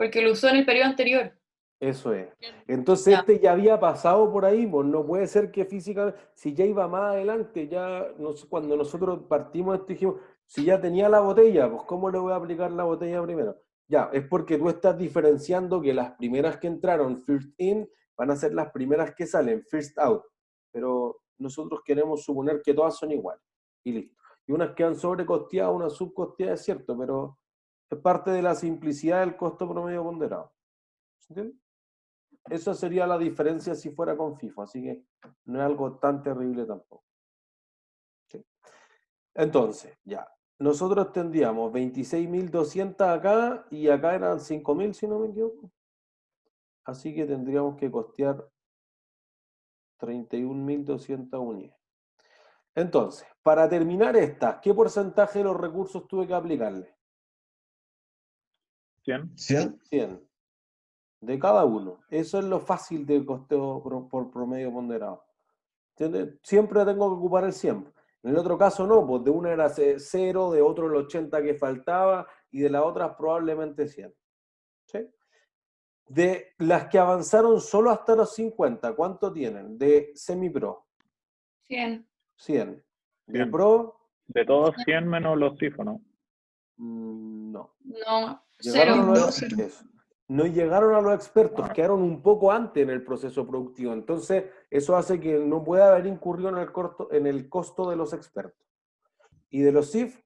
Porque lo usó en el periodo anterior. Eso es. Entonces este ya había pasado por ahí, pues no puede ser que físicamente, si ya iba más adelante, ya no sé, cuando nosotros partimos esto dijimos, si ya tenía la botella, pues ¿cómo le voy a aplicar la botella primero? Ya, es porque tú estás diferenciando que las primeras que entraron first in van a ser las primeras que salen first out, pero nosotros queremos suponer que todas son iguales, y listo. Y unas quedan sobrecosteadas, unas subcosteadas, es cierto, pero es parte de la simplicidad del costo promedio ponderado. ¿Se entiende? Esa sería la diferencia si fuera con FIFO, así que no es algo tan terrible tampoco. ¿Sí? Entonces, ya, nosotros tendríamos 26.200 acá y acá eran 5.000 si no me equivoco. Así que tendríamos que costear 31.200 unidades. Entonces, para terminar estas, ¿qué porcentaje de los recursos tuve que aplicarle? 100. 100. De cada uno. Eso es lo fácil del costeo por promedio ponderado. ¿Entiendes? Siempre tengo que ocupar el 100. En el otro caso no, pues de una era 0, de otro el 80 que faltaba y de la otra probablemente 100. ¿Sí? De las que avanzaron solo hasta los 50, ¿cuánto tienen? De semi-pro. 100. 100. De 100. pro. De todos 100 menos los FIFO, ¿no? No. No, Llegaron 0. a los expertos. No llegaron a los expertos, quedaron un poco antes en el proceso productivo. Entonces, eso hace que no pueda haber incurrido en el costo de los expertos. ¿Y de los CIF?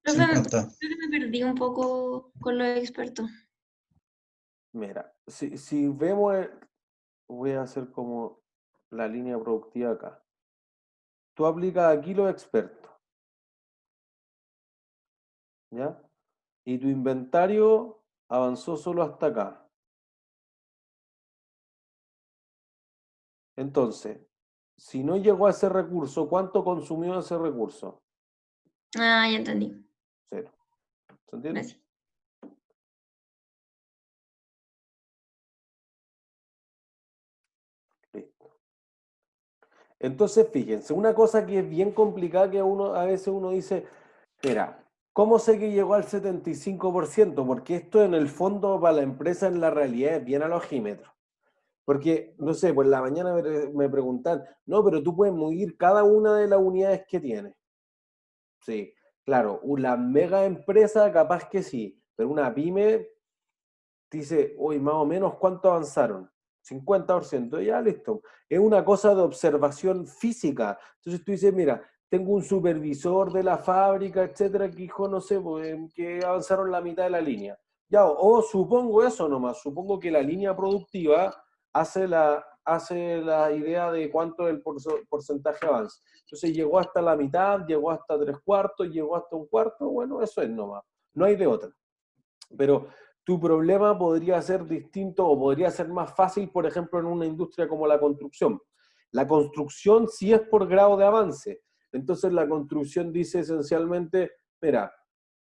Profe, creo que me perdí un poco con los expertos. Mira, si vemos, voy a hacer como la línea productiva acá. Tú aplicas aquí los expertos. ¿Ya? Y tu inventario avanzó solo hasta acá. Entonces, si no llegó a ese recurso, ¿cuánto consumió ese recurso? Ah, ya entendí. 0. ¿Se entiende? Gracias. Listo. Entonces, fíjense, una cosa que es bien complicada que a veces uno dice, mira, ¿cómo sé que llegó al 75%? Porque esto en el fondo para la empresa en la realidad es bien al ojímetro. Porque, no sé, por la mañana me preguntan, no, pero tú puedes medir cada una de las unidades que tienes. Sí, claro, una mega empresa capaz que sí, pero una pyme dice, uy, más o menos ¿cuánto avanzaron? 50%, ya listo. Es una cosa de observación física. Entonces tú dices, mira, tengo un supervisor de la fábrica, etcétera, que dijo, no sé, pues, que avanzaron la mitad de la línea. Ya, o supongo eso nomás, supongo que la línea productiva hace la idea de cuánto es el porcentaje avanza. Entonces llegó hasta la mitad, llegó hasta 3/4, llegó hasta 1/4, bueno, eso es nomás, no hay de otra. Pero tu problema podría ser distinto o podría ser más fácil, por ejemplo, en una industria como la construcción. La construcción sí es por grado de avance. Entonces la construcción dice esencialmente, mira,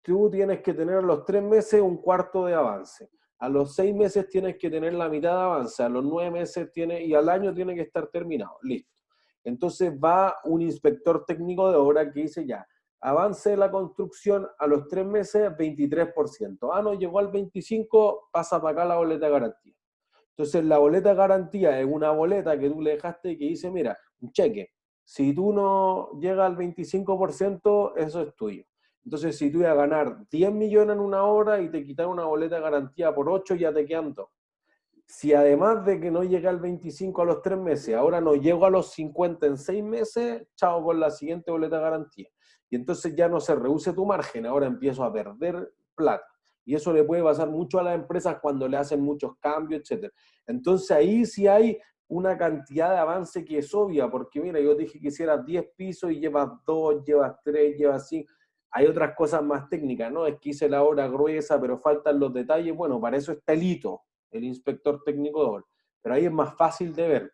tú tienes que tener a los 3 meses 1/4 de avance. A los 6 meses tienes que tener la mitad de avance. A los 9 meses y al año tiene que estar terminado. Listo. Entonces va un inspector técnico de obra que dice ya, avance de la construcción a los 3 meses 23%. Ah, no, llegó al 25%, pasa para acá la boleta de garantía. Entonces la boleta de garantía es una boleta que tú le dejaste y que dice, mira, un cheque. Si tú no llegas al 25%, eso es tuyo. Entonces, si tú ibas a ganar 10 millones en una hora y te quitan una boleta de garantía por 8, ya te quedan 2. Si además de que no llegué al 25 a los 3 meses, ahora no llego a los 50 en 6 meses, chao con la siguiente boleta de garantía. Y entonces ya no se reduce tu margen, ahora empiezo a perder plata. Y eso le puede pasar mucho a las empresas cuando le hacen muchos cambios, etc. Entonces ahí sí hay una cantidad de avance que es obvia, porque mira, yo te dije que hicieras 10 pisos y llevas 2, llevas 3, llevas 5. Hay otras cosas más técnicas, ¿no? Es que hice la obra gruesa, pero faltan los detalles. Bueno, para eso está el hito, el inspector técnico de obra. Pero ahí es más fácil de ver.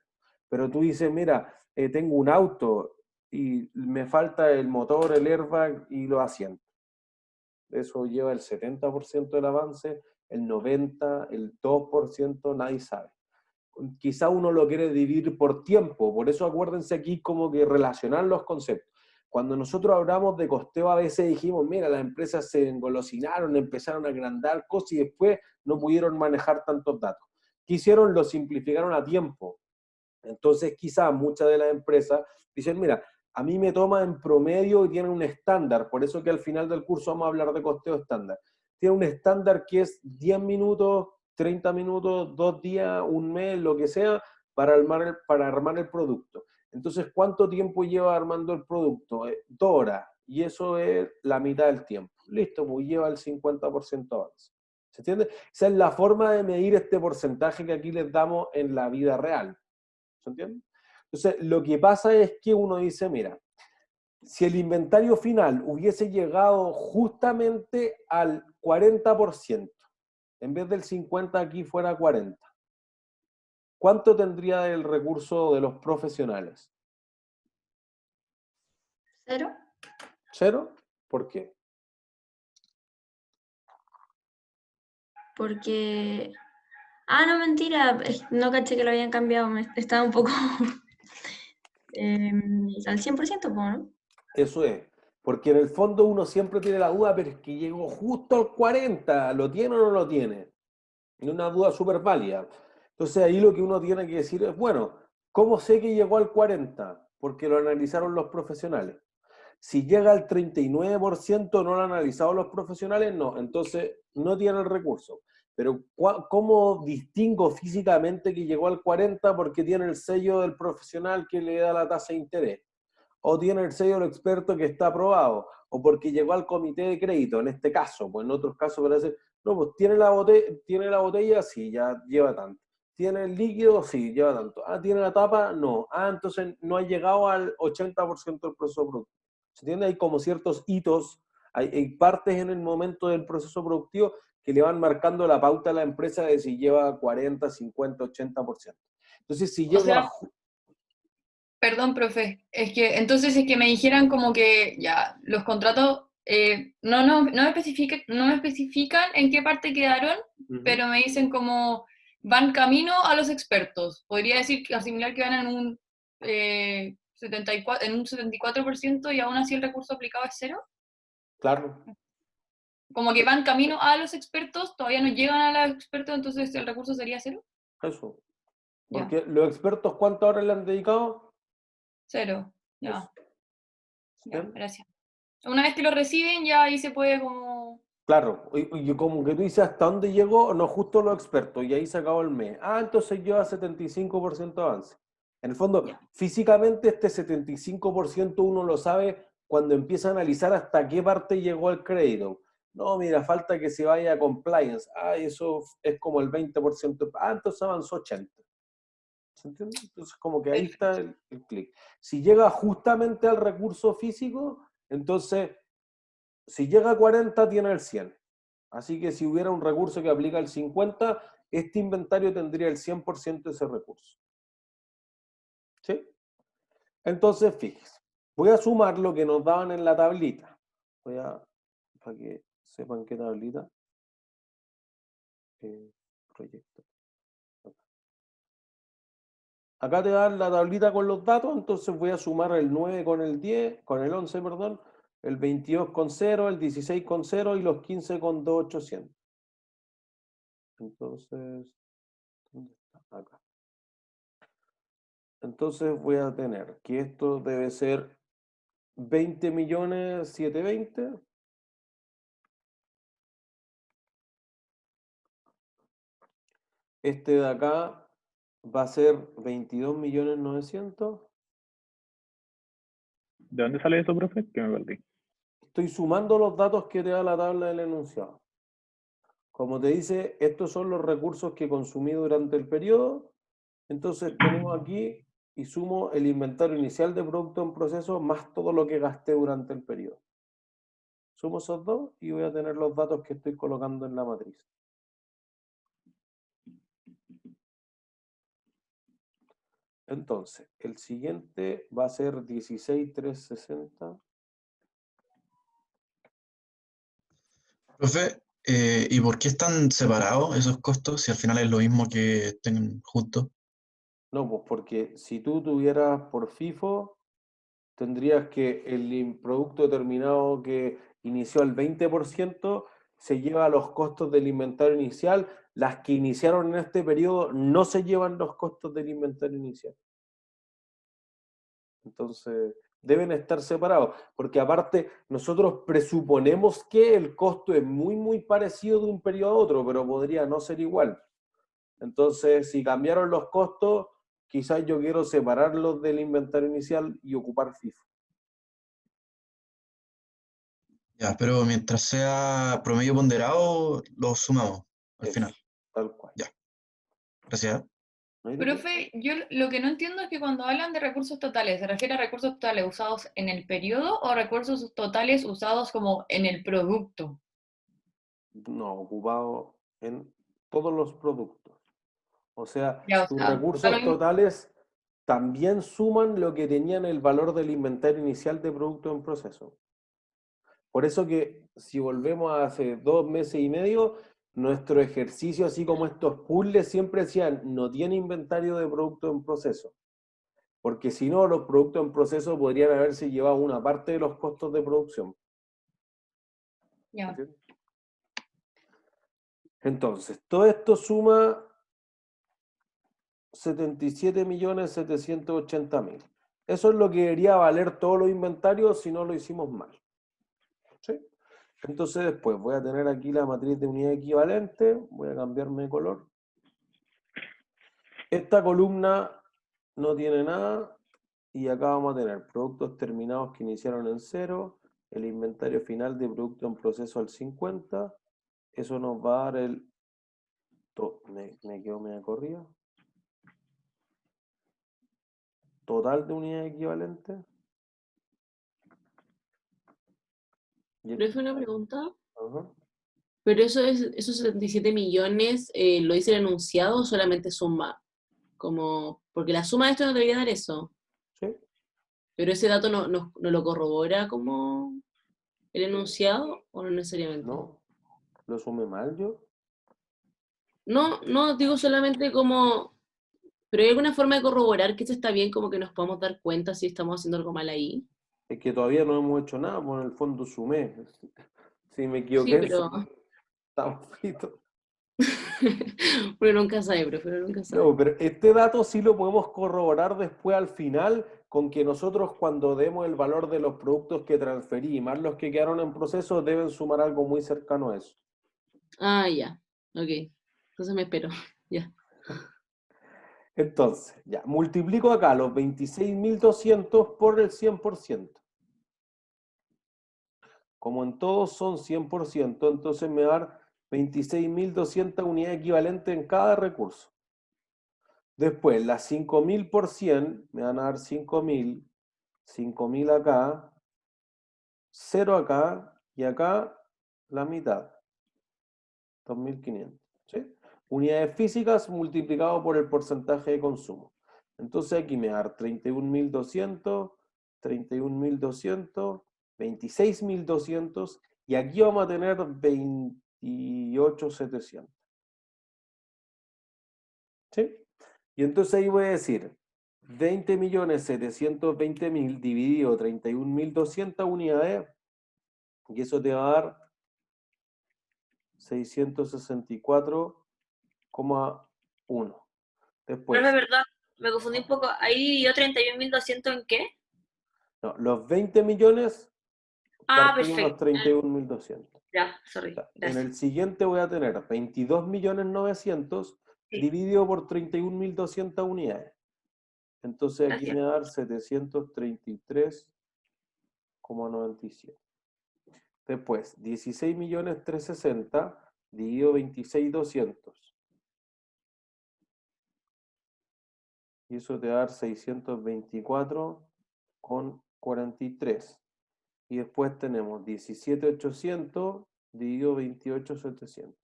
Pero tú dices, mira, tengo un auto y me falta el motor, el airbag y los asientos. Eso lleva el 70% del avance, el 90%, el 2%, nadie sabe. Quizá uno lo quiere dividir por tiempo, por eso acuérdense aquí como que relacionar los conceptos. Cuando nosotros hablamos de costeo, a veces dijimos, mira, las empresas se engolosinaron, empezaron a agrandar cosas y después no pudieron manejar tantos datos. ¿Qué hicieron? Lo simplificaron a tiempo. Entonces, quizás muchas de las empresas dicen, mira, a mí me toma en promedio y tienen un estándar, por eso que al final del curso vamos a hablar de costeo estándar. Tiene un estándar que es 10 minutos, 30 minutos, 2 días, un mes, lo que sea, para armar el producto. Entonces, ¿cuánto tiempo lleva armando el producto? 2 horas, y eso es la mitad del tiempo. Listo, pues lleva el 50% avance. ¿Se entiende? Esa es la forma de medir este porcentaje que aquí les damos en la vida real. ¿Se entiende? Entonces, lo que pasa es que uno dice, mira, si el inventario final hubiese llegado justamente al 40%, en vez del 50% aquí fuera 40%, ¿cuánto tendría el recurso de los profesionales? 0. ¿Cero? ¿Por qué? Porque... Ah, no, mentira. No caché que lo habían cambiado. Estaba un poco... al 100%, ¿no? Eso es. Porque en el fondo uno siempre tiene la duda, pero es que llegó justo al 40%, ¿lo tiene o no lo tiene? Es una duda súper válida. Entonces ahí lo que uno tiene que decir es, bueno, ¿cómo sé que llegó al 40%? Porque lo analizaron los profesionales. Si llega al 39%, no lo han analizado los profesionales, no. Entonces no tiene el recurso. Pero ¿cómo distingo físicamente que llegó al 40% porque tiene el sello del profesional que le da la tasa de interés? O tiene el sello del experto que está aprobado, o porque llegó al comité de crédito, en este caso, pues en otros casos parece, no, pues tiene la botella, sí, ya lleva tanto. ¿Tiene el líquido? Sí, lleva tanto. Ah, ¿tiene la tapa? No. Ah, entonces no ha llegado al 80% del proceso productivo. ¿Se entiende? Hay como ciertos hitos, hay partes en el momento del proceso productivo que le van marcando la pauta a la empresa de si lleva 40, 50, 80%. Entonces, si llega... Perdón, profe, es que entonces es que me dijeran como que ya los contratos no me especifican en qué parte quedaron, pero me dicen como van camino a los expertos. Podría decir que asimilar que van en un 74% y aún así el recurso aplicado es 0. Claro. Como que van camino a los expertos, todavía no llegan a los expertos, entonces el recurso sería 0. Eso. Porque los expertos, ¿cuántas horas le han dedicado? 0, ya. Ya, ¿Bien? gracias. Una vez que lo reciben, ya ahí se puede como... Claro, y como que tú dices, ¿hasta dónde llegó? No, justo los expertos, y ahí se acabó el mes. Ah, entonces lleva 75% de avance. En el fondo, físicamente este 75% uno lo sabe cuando empieza a analizar hasta qué parte llegó el crédito. No, mira, falta que se vaya a compliance. Ah, eso es como el 20%. Ah, entonces avanzó 80%. ¿Se entiende? Entonces, como que ahí está el clic. Si llega justamente al recurso físico, entonces, si llega a 40, tiene el 100. Así que si hubiera un recurso que aplica el 50, este inventario tendría el 100% de ese recurso. ¿Sí? Entonces, fíjense. Voy a sumar lo que nos daban en la tablita. Para que sepan qué tablita. Proyecto. Acá te dan la tablita con los datos, entonces voy a sumar el 9 con el 10, con el 11, perdón, el 22 con 0, el 16 con 0 y los 15 con 2.800. Entonces, ¿dónde está? Acá. Entonces voy a tener que esto debe ser 20.720.000. Este de acá va a ser 22.900.000. ¿De dónde sale eso, profe? Que me perdí. Estoy sumando los datos que te da la tabla del enunciado. Como te dice, estos son los recursos que consumí durante el periodo. Entonces tenemos aquí y sumo el inventario inicial de producto en proceso más todo lo que gasté durante el periodo. Sumo esos dos y voy a tener los datos que estoy colocando en la matriz. Entonces, el siguiente va a ser 16.360. Profe, ¿y por qué están separados esos costos si al final es lo mismo que estén juntos? No, pues porque si tú tuvieras por FIFO, tendrías que el producto terminado que inició al 20% se lleva los costos del inventario inicial. Las que iniciaron en este periodo no se llevan los costos del inventario inicial. Entonces, deben estar separados, porque aparte nosotros presuponemos que el costo es muy, muy parecido de un periodo a otro, pero podría no ser igual. Entonces, si cambiaron los costos, quizás yo quiero separarlos del inventario inicial y ocupar FIFO. Ya, pero mientras sea promedio ponderado, lo sumamos al Eso, final. tal cual. Ya. Gracias. Profe, yo lo que no entiendo es que cuando hablan de recursos totales, ¿se refiere a recursos totales usados en el periodo o recursos totales usados como en el producto? No, ocupado en todos los productos. O sea, Ya, o tus sea, da lo recursos mismo. totales también suman lo que tenían el valor del inventario inicial de producto en proceso. Por eso que si volvemos a hace 2 meses y medio, nuestro ejercicio, así como estos puzzles, siempre decían, no tiene inventario de producto en proceso. Porque si no, los productos en proceso podrían haberse llevado una parte de los costos de producción. Ya. ¿Entiendes? Entonces, todo esto suma 77.780.000. Eso es lo que debería valer todos los inventarios si no lo hicimos mal. ¿Sí? Entonces después voy a tener aquí la matriz de unidad equivalente, voy a cambiarme de color. Esta columna no tiene nada y acá vamos a tener productos terminados que iniciaron en 0, el inventario final de producto en proceso al 50, eso nos va a dar el... Me quedo media corrida. Total de unidad equivalente. Pero es una pregunta. Ajá. ¿Pero esos 77 millones lo dice el enunciado o solamente suma? Como, porque la suma de esto no debería dar eso. Sí. Pero ese dato no lo corrobora como el enunciado o no necesariamente. No, lo sumé mal yo. No, digo solamente como, pero hay alguna forma de corroborar que esto está bien, como que nos podamos dar cuenta si estamos haciendo algo mal ahí. Es que todavía no hemos hecho nada, pues en el fondo sumé. Si me equivoqué, Sí, pero estamos fritos. pero nunca sabe, profe, nunca sabe. No, pero este dato sí lo podemos corroborar después al final con que nosotros cuando demos el valor de los productos que transferí más los que quedaron en proceso deben sumar algo muy cercano a eso. Ah, ya, ok. Entonces me espero, ya. Entonces, ya, multiplico acá los 26.200 por el 100%. Como en todos son 100%, entonces me va a dar 26.200 unidades equivalentes en cada recurso. Después, las 5.000 por 100 me van a dar 5.000, 5.000 acá, 0 acá y acá la mitad, 2.500. ¿Sí? Unidades físicas multiplicado por el porcentaje de consumo. Entonces aquí me va a dar 31.200, 31.200, 26.200 y aquí vamos a tener 28.700. ¿Sí? Y entonces ahí voy a decir 20.720.000 dividido 31.200 unidades y eso te va a dar 664,1. Después, No es verdad, me confundí un poco. Ahí dio 31.200 ¿en qué? no, los 20 millones Ah, partimos los perfecto. 31.200. Ya, sorry, En gracias. el siguiente voy a tener 22.900.000 Sí. dividido por 31.200 unidades. Entonces aquí Gracias. me va a dar 733,97. Después, 16.360.000 dividido 26.200. Y eso te va a dar 624,43. Y después tenemos 17.800 dividido 28.700.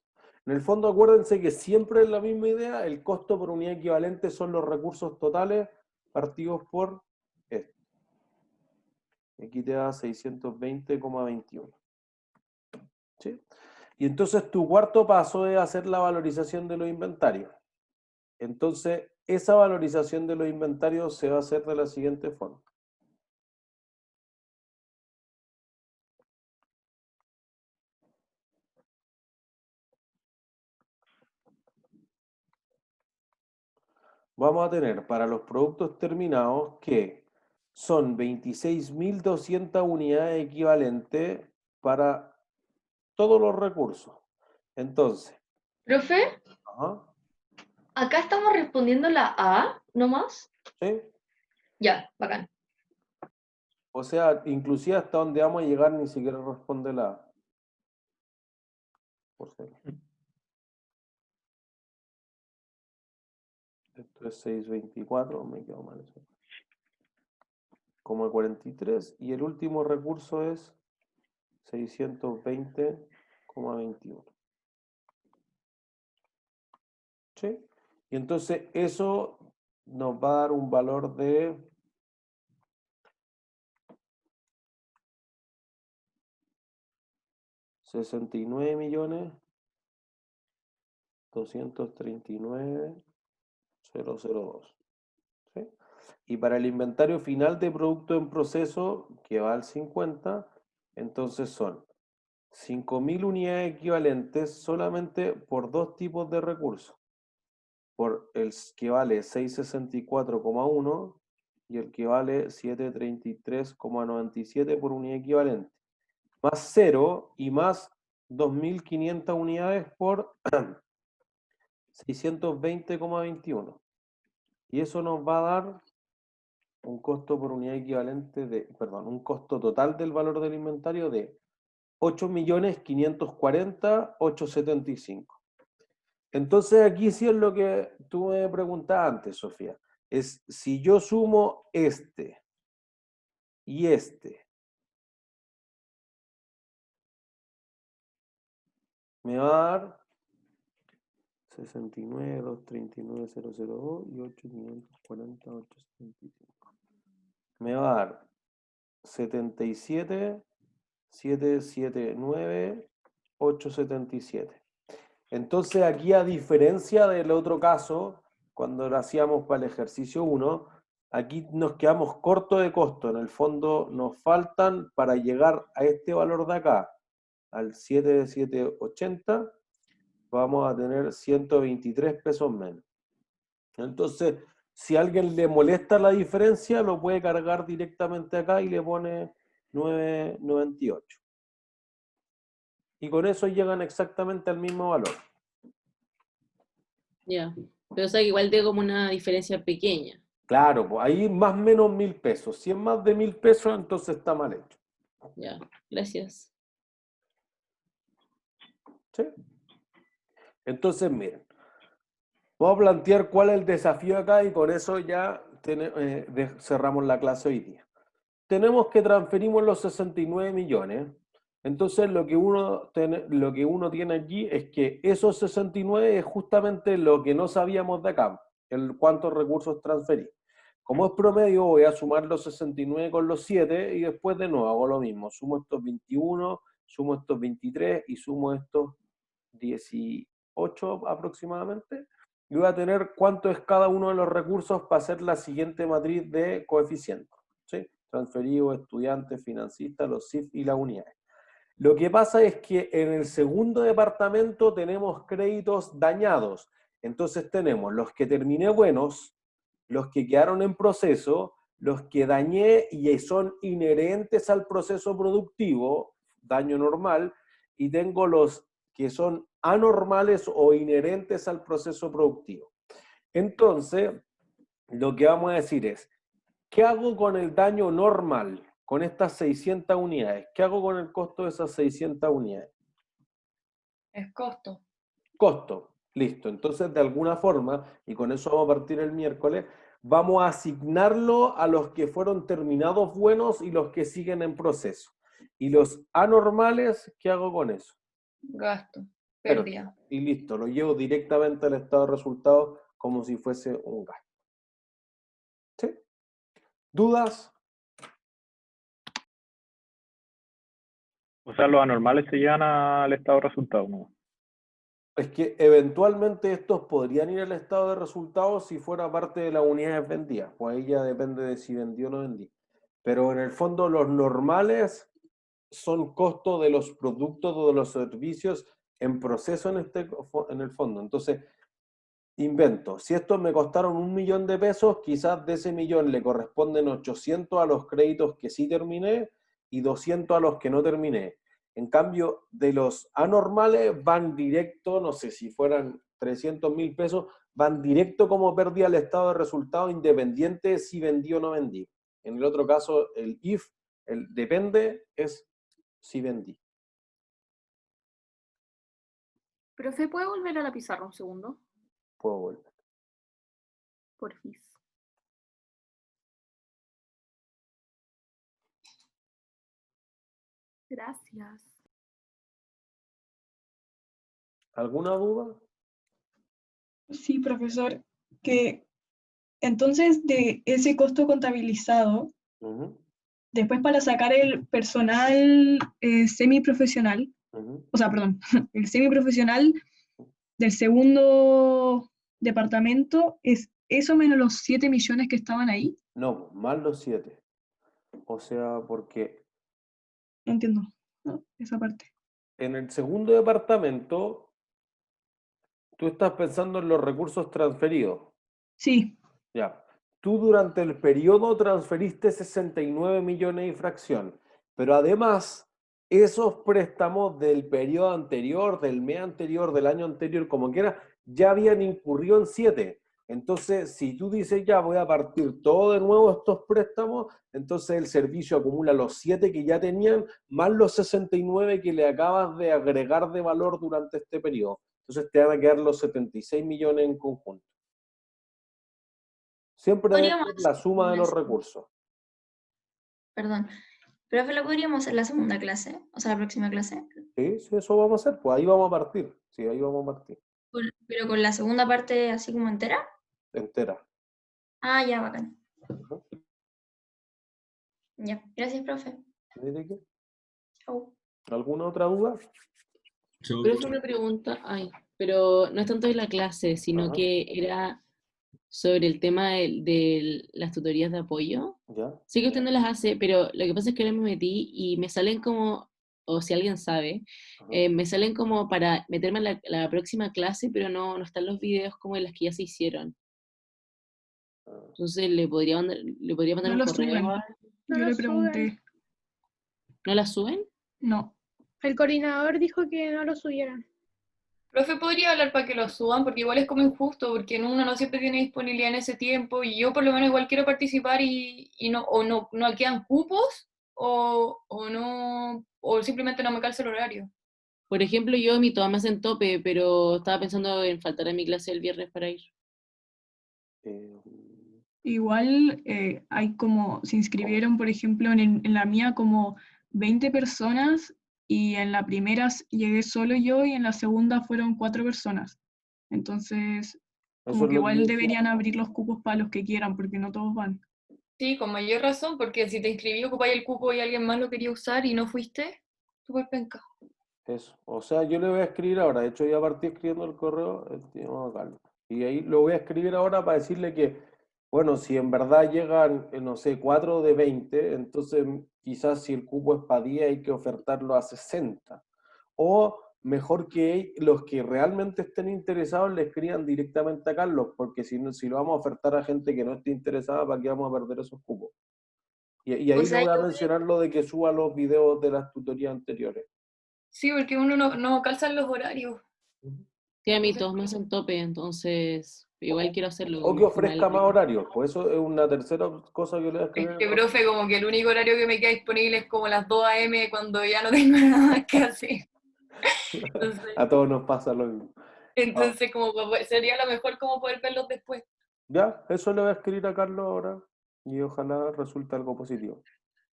En el fondo, acuérdense que siempre es la misma idea, el costo por unidad equivalente son los recursos totales partidos por esto. Aquí te da 620,21. ¿Sí? Y entonces tu cuarto paso es hacer la valorización de los inventarios. Entonces, esa valorización de los inventarios se va a hacer de la siguiente forma. vamos a tener para los productos terminados que son 26.200 unidades equivalentes para todos los recursos. Entonces, Profe, ajá, acá estamos respondiendo la A, ¿no más? ¿sí? Ya, bacán. O sea, inclusive hasta donde vamos a llegar ni siquiera responde la A. Por ser. Esto es 624, me quedo mal eso. Como 43, y el último recurso es 620,21. ¿Sí? Y entonces eso nos va a dar un valor de 69.239.002. ¿Sí? Y para el inventario final de producto en proceso, que va al 50, entonces son 5.000 unidades equivalentes solamente por dos tipos de recursos. Por el que vale 664,1 y el que vale 733,97 por unidad equivalente. Más 0 y más 2.500 unidades por 620,21. Y eso nos va a dar un costo por unidad equivalente de, perdón, un costo total del valor del inventario de 8.540.875. Entonces aquí sí es lo que tú me preguntabas antes, Sofía. Es si yo sumo este y este, me va a dar 69.239.002 y 8.540.875. Me va a dar 77.779.877. Entonces aquí, a diferencia del otro caso, cuando lo hacíamos para el ejercicio 1, aquí nos quedamos cortos de costo. En el fondo nos faltan para llegar a este valor de acá, al 7.780, vamos a tener 123 pesos menos. Entonces, si a alguien le molesta la diferencia, lo puede cargar directamente acá y le pone 9.98. Y con eso llegan exactamente al mismo valor. Ya. Pero o sea que igual tengo como una diferencia pequeña. Claro, pues ahí más o menos 1.000 pesos. Si es más de 1.000 pesos, entonces está mal hecho. Ya, gracias. ¿Sí? Entonces, miren, vamos a plantear cuál es el desafío acá y con eso ya cerramos la clase hoy día. Tenemos que transferimos los 69 millones. Entonces lo que uno tiene aquí es que esos 69 es justamente lo que no sabíamos de acá, cuántos recursos transferí. Como es promedio, voy a sumar los 69 con los 7 y después de nuevo hago lo mismo. Sumo estos 21, sumo estos 23 y sumo estos 18 aproximadamente. Y voy a tener cuánto es cada uno de los recursos para hacer la siguiente matriz de coeficientes. ¿Sí? Transferidos, estudiantes, financistas, los CIF y las unidades. Lo que pasa es que en el segundo departamento tenemos créditos dañados. Entonces tenemos los que terminé buenos, los que quedaron en proceso, los que dañé y son inherentes al proceso productivo, daño normal, y tengo los que son anormales o inherentes al proceso productivo. Entonces, lo que vamos a decir es, ¿qué hago con el daño normal? Con estas 600 unidades. ¿Qué hago con el costo de esas 600 unidades? Es costo. Costo. Listo. Entonces, de alguna forma, y con eso vamos a partir el miércoles, vamos a asignarlo a los que fueron terminados buenos y los que siguen en proceso. Y los anormales, ¿qué hago con eso? Gasto. Pérdida. Y listo. Lo llevo directamente al estado de resultados como si fuese un gasto. ¿Sí? ¿Dudas? O sea, los anormales se llevan al estado de resultados, ¿no? Es que eventualmente estos podrían ir al estado de resultados si fuera parte de las unidades vendidas. Pues ahí ya depende de si vendió o no vendí. Pero en el fondo los normales son costos de los productos o de los servicios en proceso en el fondo. Entonces, invento, si estos me costaron 1 millón de pesos, quizás de ese millón le corresponden 800 a los créditos que sí terminé y 200 a los que no terminé. En cambio, de los anormales van directo, no sé si fueran 300.000 pesos, van directo como pérdida al estado de resultado, independiente de si vendí o no vendí. En el otro caso, el if, el depende, es si vendí. Profe, ¿puede volver a la pizarra un segundo? Puedo volver. Porfis. Gracias. ¿Alguna duda? Sí, profesor, que entonces de ese costo contabilizado, después para sacar el personal semiprofesional, o sea, perdón, el semiprofesional del segundo departamento, ¿es eso menos los 7 millones que estaban ahí? No, más los 7. O sea, porque No entiendo, ¿no? Esa parte. en el segundo departamento, tú estás pensando en los recursos transferidos. Sí. Ya. Tú durante el periodo transferiste 69 millones y fracción, pero además esos préstamos del periodo anterior, del mes anterior, del año anterior, como quiera, ya habían incurrido en 7. Entonces, si tú dices ya voy a partir todo de nuevo estos préstamos, entonces el servicio acumula los 7 que ya tenían, más los 69 que le acabas de agregar de valor durante este periodo. Entonces te van a quedar los 76 millones en conjunto. Siempre debe Podríamos ser la suma de los hacer- recursos. Perdón. Profe, ¿lo podríamos hacer la segunda clase? O sea, la próxima clase. Sí, sí, eso vamos a hacer, pues ahí vamos a partir. Sí, ahí vamos a partir. Pero con la segunda parte así como entera. Entera. Ah, ya, bacán. Ya, gracias, profe. ¿De qué? Chau. ¿Alguna otra duda? Pero es una pregunta, pero no es tanto de la clase, sino Ajá. que era sobre el tema de las tutorías de apoyo. ¿Ya? Sí que usted no las hace, pero lo que pasa es que ahora me metí y me salen como, o si alguien sabe, me salen como para meterme en la próxima clase, pero no están los videos como en las que ya se hicieron. Entonces le podría mandar No un lo correo. suben. Yo le pregunté. ¿No la suben? No. El coordinador dijo que no lo subieran. Profe, ¿podría hablar para que lo suban? Porque igual es como injusto, porque uno no siempre tiene disponibilidad en ese tiempo, y yo por lo menos igual quiero participar y no quedan cupos, o simplemente no me calza el horario. Por ejemplo, yo mi todas me hacen tope, pero estaba pensando en faltar a mi clase el viernes para ir. Igual hay como, se inscribieron, por ejemplo, en la mía como 20 personas y en la primera llegué solo yo y en la segunda fueron 4 personas. Entonces, como Eso que es lo igual que deberían abrir los cupos para los que quieran, porque no todos van. Sí, con mayor razón, porque si te inscribí, ocupáis el cupo y alguien más lo quería usar y no fuiste, súper penca. Eso. O sea, yo le voy a escribir ahora. De hecho, ya partí escribiendo el correo. Carlos. Y ahí lo voy a escribir ahora para decirle que, bueno, si en verdad llegan, no sé, 4 de 20, entonces quizás si el cupo es para 10 hay que ofertarlo a 60. O mejor que los que realmente estén interesados le escriban directamente a Carlos, porque si lo vamos a ofertar a gente que no esté interesada, ¿para qué vamos a perder esos cupos? Y ahí O sea, le voy a mencionar lo de que suba los videos de las tutorías anteriores. Sí, porque uno no calza los horarios. Sí, a mí todos me hacen tope, entonces igual quiero hacerlo. O que ofrezca más horarios, pues eso es una tercera cosa que le voy a escribir. Es que, profe, como que el único horario que me queda disponible es como las 2 a.m. cuando ya no tengo nada más que hacer. A todos nos pasa lo mismo. Entonces, como sería lo mejor como poder verlos después. Ya, eso le voy a escribir a Carlos ahora y ojalá resulte algo positivo.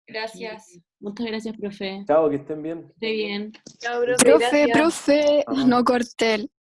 Gracias. Muchas gracias, profe. Chao, que estén bien. Esté bien. Chao, Profe, Ajá. no corté.